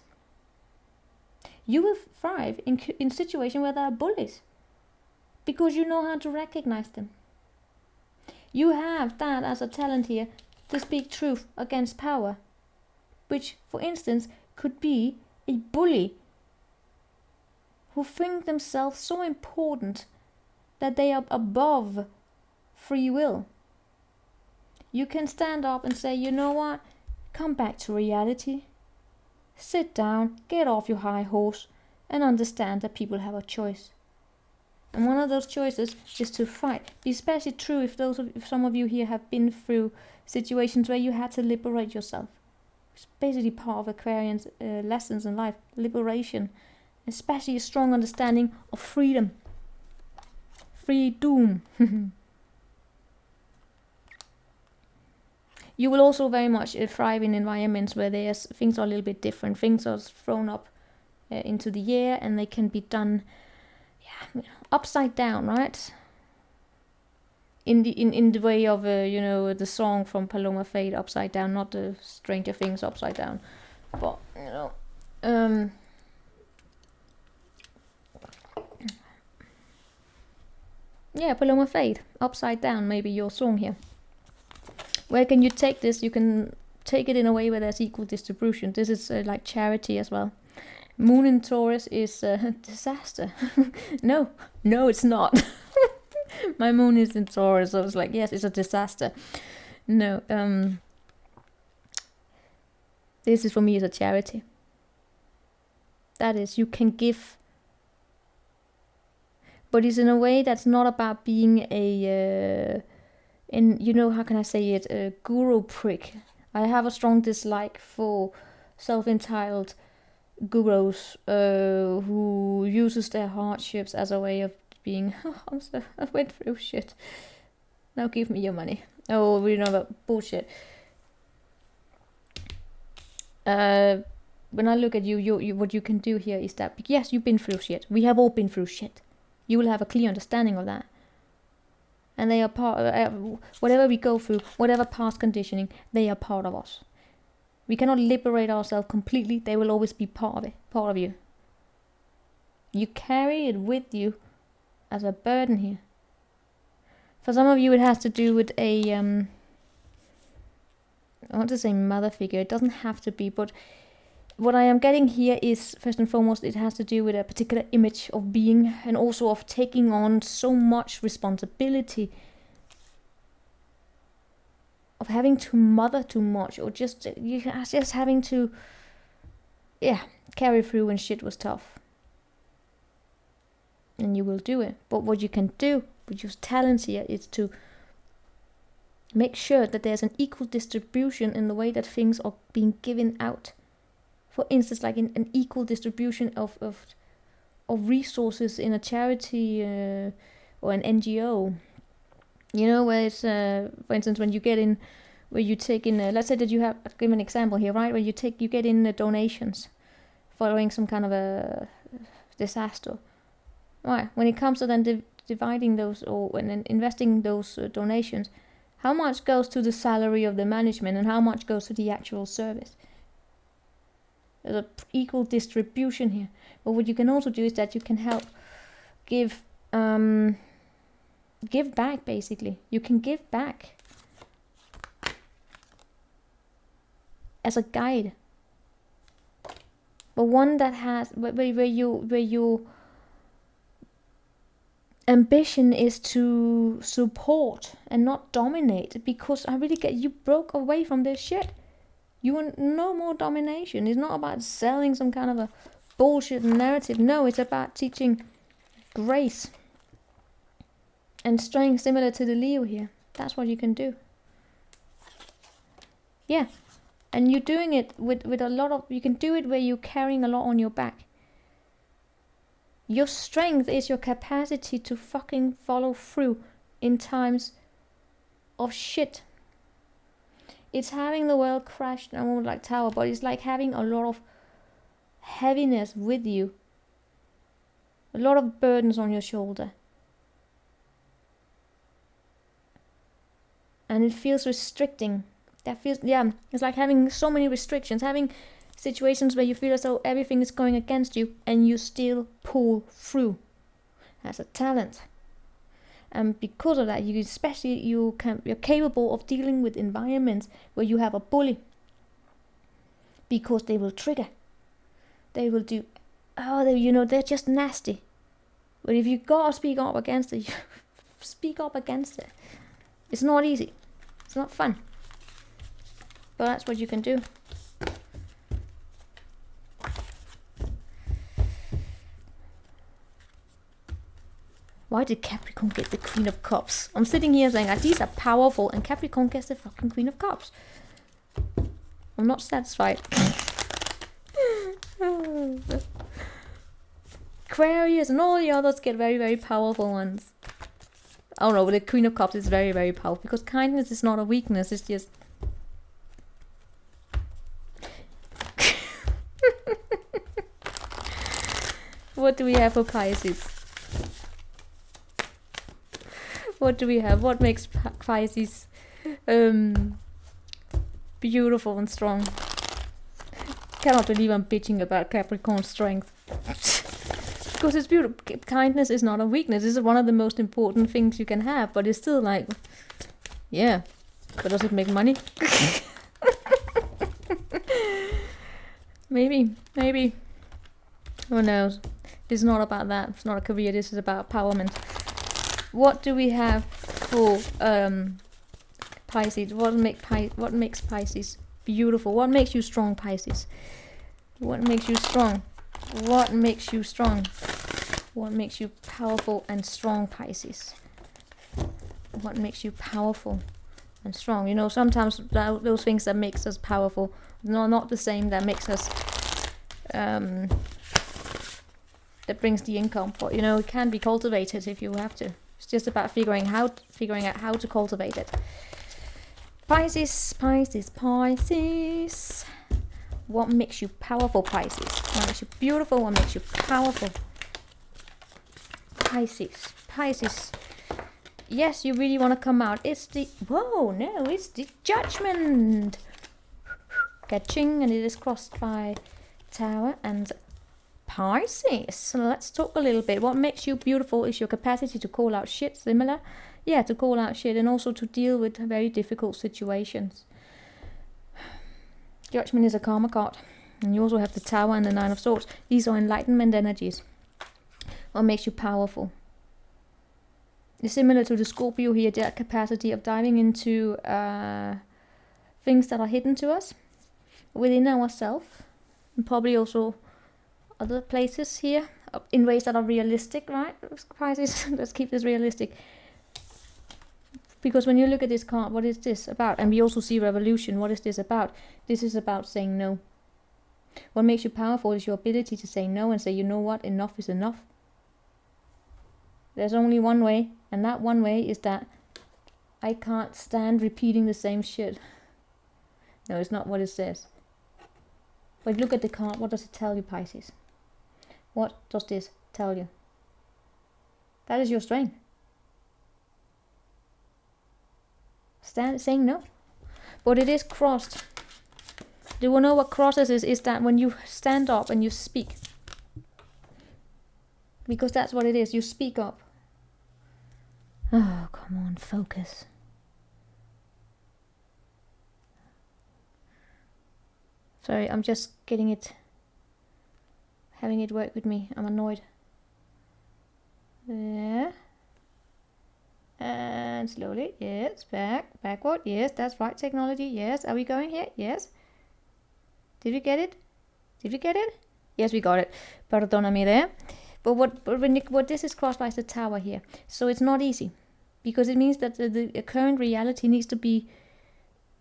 You will thrive in situations where there are bullies because you know how to recognize them. You have that as a talent here, to speak truth against power, which, for instance, could be a bully who think themselves so important that they are above free will. You can stand up and say, you know what, come back to reality, sit down, get off your high horse, and understand that people have a choice. And one of those choices is to fight. Especially true if some of you here have been through situations where you had to liberate yourself. It's basically part of Aquarian's lessons in life. Liberation. Especially a strong understanding of freedom. Freedom. You will also very much thrive in environments where things are a little bit different. Things are thrown up into the air and they can be done upside down, right? In the way of the song from Paloma Fade, Upside Down, not the Stranger Things Upside Down, but yeah, Paloma Fade, Upside Down, maybe your song here. Where can you take this? You can take it in a way where there's equal distribution. This is like charity as well. Moon in Taurus is a disaster. No, it's not. My moon is in Taurus, so it's like, yes, it's a disaster. No, this is for me as a charity. That is, you can give, but it's in a way that's not about being how can I say it, a guru prick. I have a strong dislike for self-entitled gurus who uses their hardships as a way of being, I went through shit, now give me your money. Oh, we know about bullshit. When I look at you, what you can do here is that, yes, you've been through shit. We have all been through shit. You will have a clear understanding of that. And they are part of whatever we go through, whatever past conditioning, they are part of us. We cannot liberate ourselves completely. They will always be part of it, part of you. You carry it with you as a burden here. For some of you, it has to do with a, I want to say mother figure. It doesn't have to be, but what I am getting here is, first and foremost, it has to do with a particular image of being and also of taking on so much responsibility, of having to mother too much, or just having to, carry through when shit was tough. And you will do it. But what you can do with your talents here is to make sure that there's an equal distribution in the way that things are being given out. For instance, like in an equal distribution of resources in a charity or an NGO. Where it's, for instance, when you get in, where you take in, let's say that you have, I'll give an example here, right? Where you get in donations following some kind of a disaster. Right, when it comes to then dividing those, or when investing those donations, how much goes to the salary of the management and how much goes to the actual service? There's an equal distribution here. But what you can also do is that you can help give back, basically. You can give back as a guide, but one that has where your ambition is to support and not dominate, because I really get you broke away from this shit. You want no more domination. It's not about selling some kind of a bullshit narrative. No, it's about teaching grace and strength, similar to the Leo here. That's what you can do. Yeah. And you're doing it with a lot of, you can do it where you're carrying a lot on your back. Your strength is your capacity to fucking follow through in times of shit. It's having the world crashed, I won't like tower, but it's like having a lot of heaviness with you. A lot of burdens on your shoulder. And it feels restricting. That feels, yeah, it's like having so many restrictions, having situations where you feel as though everything is going against you and you still pull through. That's a talent. And because of that, you're capable of dealing with environments where you have a bully. Because they will trigger. They will do, they're just nasty. But if you gotta speak up against it, you speak up against it. It's not easy. It's not fun. But that's what you can do. Why did Capricorn get the Queen of Cups? I'm sitting here saying that these are powerful and Capricorn gets the fucking Queen of Cups. I'm not satisfied. Aquarius and all the others get very, very powerful ones. I don't know, but the Queen of Cups is very, very powerful because kindness is not a weakness, it's just... What do we have for Pisces? What do we have? What makes Pisces beautiful and strong? Cannot believe I'm bitching about Capricorn's strength. Because it's beautiful. Kindness is not a weakness. This is one of the most important things you can have. But it's still like, yeah. But does it make money? Maybe. Who knows? This is not about that. It's not a career. This is about empowerment. What do we have for Pisces? What makes Pisces beautiful? What makes you strong, Pisces? What makes you strong? What makes you strong? What makes you powerful and strong, Pisces? What makes you powerful and strong? You know, sometimes those things that makes us powerful are not the same that makes us that brings the income. But you know, it can be cultivated if you have to. It's just about figuring out how to cultivate it. Pisces. What makes you powerful, Pisces? What makes you beautiful? What makes you powerful? Pisces. Yes, you really want to come out. It's the... Whoa, no, it's the Judgment. Catching, and it is crossed by Tower and Pisces. So let's talk a little bit. What makes you beautiful is your capacity to call out shit. Similar? Yeah, to call out shit and also to deal with very difficult situations. Judgment is a karma card. And you also have the Tower and the Nine of Swords. These are enlightenment energies. What makes you powerful? It's similar to the Scorpio here, their capacity of diving into things that are hidden to us within ourselves, and probably also other places here in ways that are realistic, right? Pisces, let's keep this realistic. Because when you look at this card, what is this about? And we also see revolution. What is this about? This is about saying no. What makes you powerful is your ability to say no and say, you know what, enough is enough. There's only one way, and that one way is that I can't stand repeating the same shit. No, it's not what it says. But look at the card. What does it tell you, Pisces? What does this tell you? That is your strength. Saying no. But it is crossed. Do you know what crosses is that when you stand up and you speak. Because that's what it is. You speak up. Oh, come on, focus. Sorry, I'm just getting it, having it work with me. I'm annoyed. Yeah. And slowly, yes, backward, yes, that's right, technology, yes. Are we going here? Yes. Did we get it? Yes, we got it. Perdóname there. But what this is crossed by is the Tower here. So it's not easy. Because it means that the current reality needs to be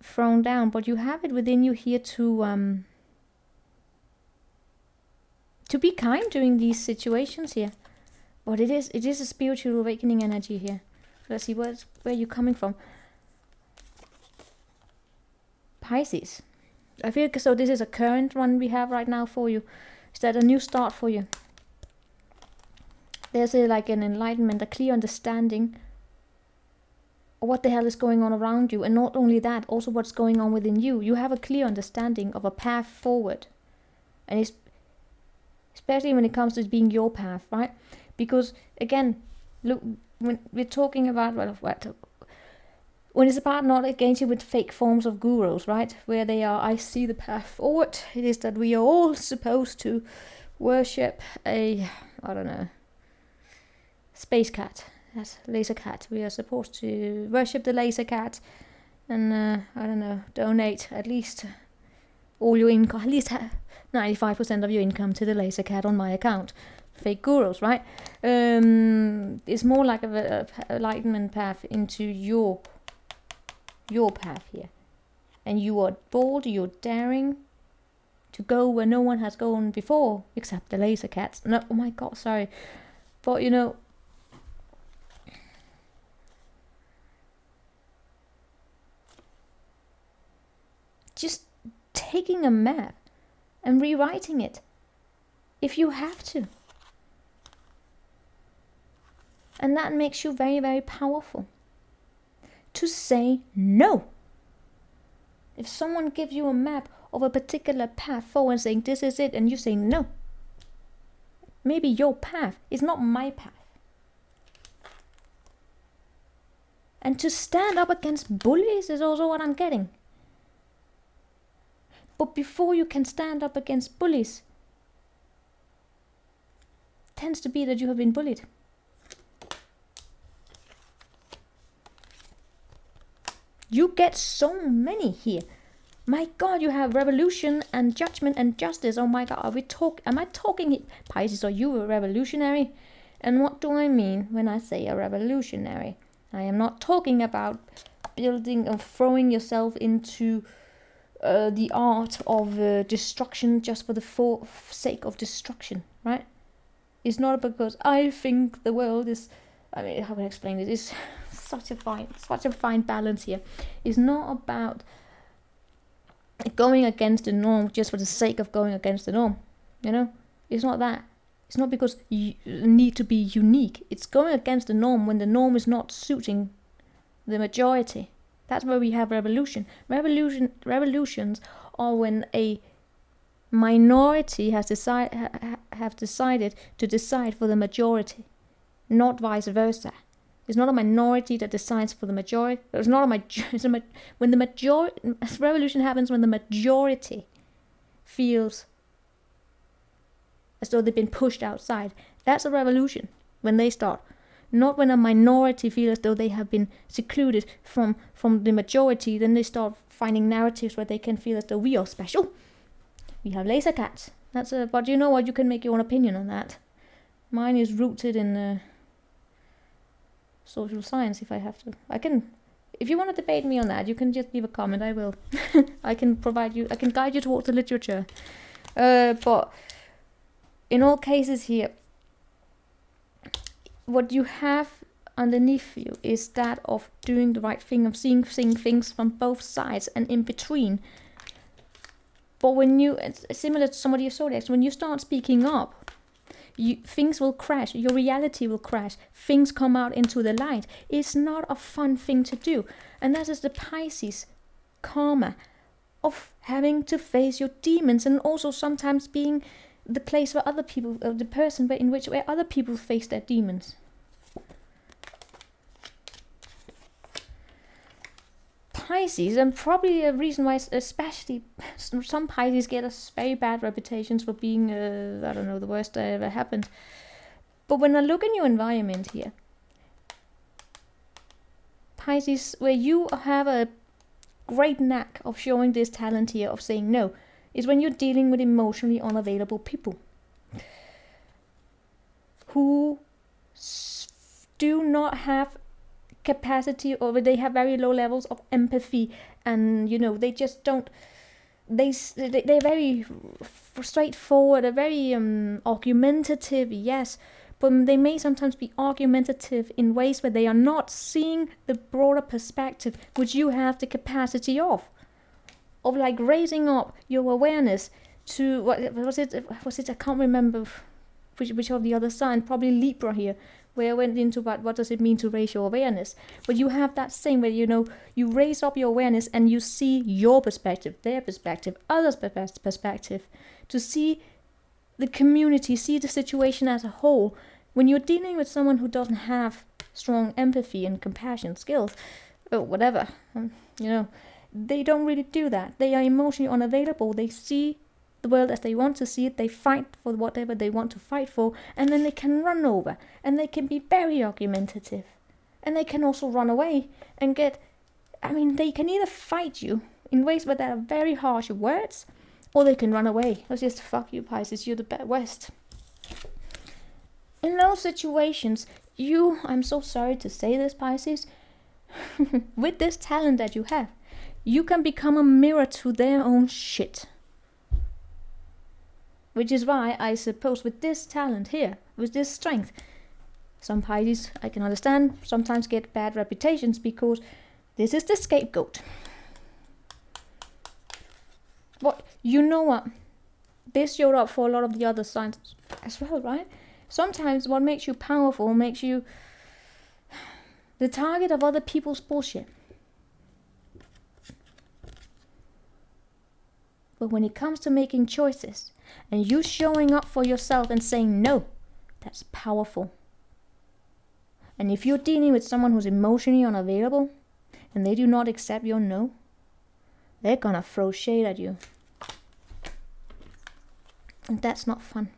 thrown down, but you have it within you here to be kind during these situations here. But it is a spiritual awakening energy here. Let's see where you're coming from. Pisces. I feel so this is a current one we have right now for you. Is that a new start for you? There's like an enlightenment, a clear understanding of what the hell is going on around you. And not only that, also what's going on within you. You have a clear understanding of a path forward. And it's especially when it comes to being your path, right? Because again, look, when we're talking about, when it's about not engaging with fake forms of gurus, right? Where they are, I see the path forward. It is that we are all supposed to worship a, I don't know, space cat. That's laser cat. We are supposed to worship the laser cat and, I don't know, donate at least all your income, at least 95% of your income to the laser cat on my account. Fake gurus, right? It's more like a enlightenment path into your path here. And you are bold, you're daring to go where no one has gone before, except the laser cats. No, oh my god, sorry. But you know, just taking a map and rewriting it, if you have to. And that makes you very, very powerful. To say no. If someone gives you a map of a particular path forward saying this is it, and you say no. Maybe your path is not my path. And to stand up against bullies is also what I'm getting. But before you can stand up against bullies, it tends to be that you have been bullied. You get so many here. My god, you have revolution and judgment and justice. Oh my god, am I talking Pisces, are you a revolutionary? And what do I mean when I say a revolutionary? I am not talking about building or throwing yourself into the art of destruction just for the sake of destruction, right? It's not because I think the world is, I mean, how can I explain it? It's such a fine balance here. It's not about going against the norm just for the sake of going against the norm, you know? It's not that. It's not because you need to be unique. It's going against the norm when the norm is not suiting the majority. That's where we have revolution. Revolutions are when a minority have decided to decide for the majority, not vice versa. It's not a minority that decides for the majority. It's not when the majority. Revolution happens when the majority feels as though they've been pushed outside. That's a revolution when they start. Not when a minority feel as though they have been secluded from the majority. Then they start finding narratives where they can feel as though we are special. We have laser cats. But you know what? You can make your own opinion on that. Mine is rooted in social science. If I have to, I can. If you want to debate me on that, you can just leave a comment. I will. I can guide you towards the literature. But in all cases here, what you have underneath you is that of doing the right thing, of seeing things from both sides and in between. But when it's similar to somebody of zodiacs, when you start speaking up, things will crash. Your reality will crash. Things come out into the light. It's not a fun thing to do. And that is the Pisces karma of having to face your demons, and also sometimes being the place where other people, the person where other people face their demons. Pisces, and probably a reason why especially some Pisces get a very bad reputations for being, I don't know, the worst that ever happened. But when I look in your environment here, Pisces, where you have a great knack of showing this talent here of saying no, is when you're dealing with emotionally unavailable people who do not have capacity, or they have very low levels of empathy, and you know, they just don't, they're very straightforward, they're very argumentative, yes, but they may sometimes be argumentative in ways where they are not seeing the broader perspective, which you have the capacity of like raising up your awareness to what was it? I can't remember which of the other sign, probably Libra here, where I went into about what does it mean to raise your awareness. But you have that same where, you know, you raise up your awareness and you see your perspective, their perspective, others' perspective, to see the community, see the situation as a whole. When you're dealing with someone who doesn't have strong empathy and compassion skills, or whatever, you know, they don't really do that. They are emotionally unavailable. They see the world as they want to see it. They fight for whatever they want to fight for, and then they can run over, and they can be very argumentative, and they can also run away and get, I mean, they can either fight you in ways where there are very harsh words, or they can run away. It's just, fuck you, Pisces, you're the best. In those situations, I'm so sorry to say this, Pisces, with this talent that you have, you can become a mirror to their own shit. Which is why I suppose with this talent here, with this strength, some Pisces, I can understand, sometimes get bad reputations because this is the scapegoat. But you know what? This showed up for a lot of the other signs as well, right? Sometimes what makes you powerful makes you the target of other people's bullshit. But when it comes to making choices and you showing up for yourself and saying no, that's powerful. And if you're dealing with someone who's emotionally unavailable and they do not accept your no, they're gonna throw shade at you. And that's not fun.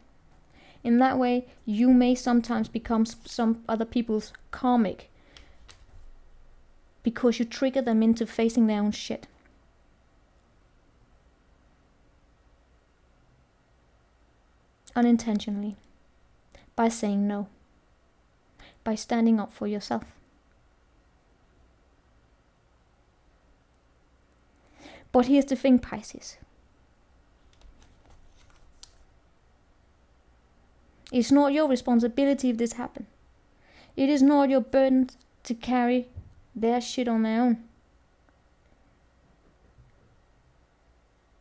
In that way, you may sometimes become some other people's karmic because you trigger them into facing their own shit. Unintentionally, by saying no, by standing up for yourself. But here's the thing, Pisces. It's not your responsibility if this happens. It is not your burden to carry their shit on their own.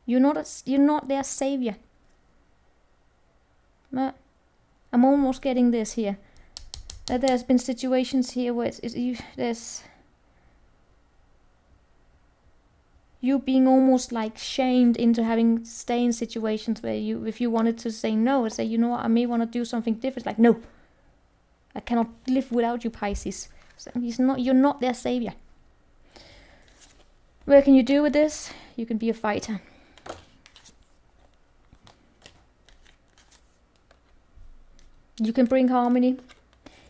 You're not their savior. But I'm almost getting this here. That there's been situations here where there's you being almost like shamed into having to stay in situations where if you wanted to say no and say, you know what, I may want to do something different. Like, no, I cannot live without you, Pisces. So you're not their savior. What can you do with this? You can be a fighter. You can bring harmony.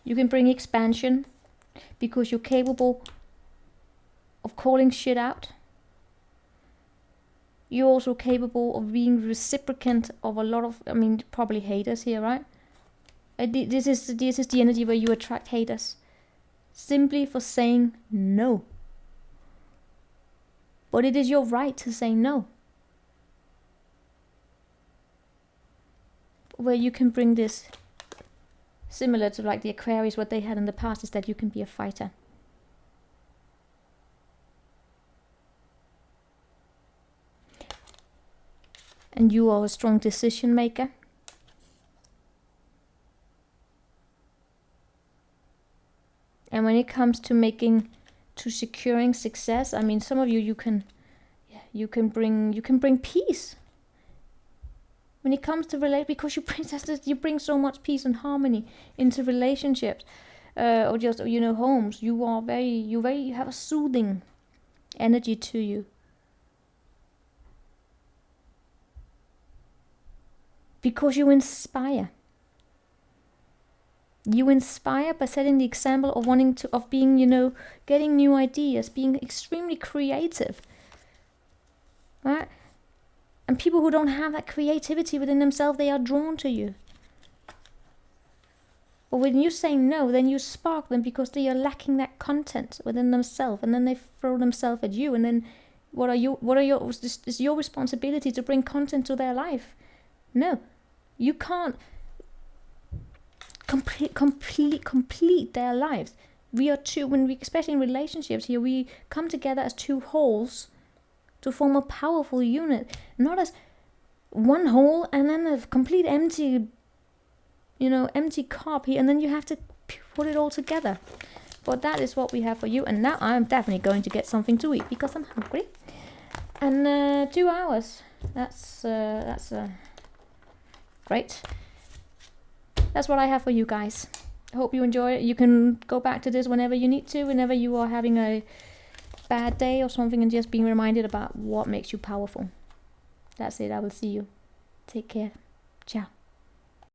You can bring expansion because you're capable of calling shit out. You're also capable of being reciprocant of a lot of, probably haters here, right? This is the energy where you attract haters. Simply for saying no. But it is your right to say no. Where you can bring this, similar to like the Aquarius, what they had in the past, is that you can be a fighter. And you are a strong decision maker. And when it comes to securing success, some of you can bring peace. When it comes to because you bring so much peace and harmony into relationships, or just homes. You have a soothing energy to you. Because you inspire. You inspire by setting the example of being, getting new ideas, being extremely creative. Right? And people who don't have that creativity within themselves, they are drawn to you. But when you say no, then you spark them because they are lacking that content within themselves, and then they throw themselves at you. And then is your responsibility to bring content to their life? No, you can't complete their lives. We are two, especially in relationships here, we come together as two wholes to form a powerful unit, not as one whole and then a complete empty cup here, and then you have to put it all together. But that is what we have for you. And now I'm definitely going to get something to eat because I'm hungry. And 2 hours. That's great. That's what I have for you guys. I hope you enjoy it. You can go back to this whenever you need to, whenever you are having a bad day or something, and just being reminded about what makes you powerful. That's it. I will see you. Take care. Ciao.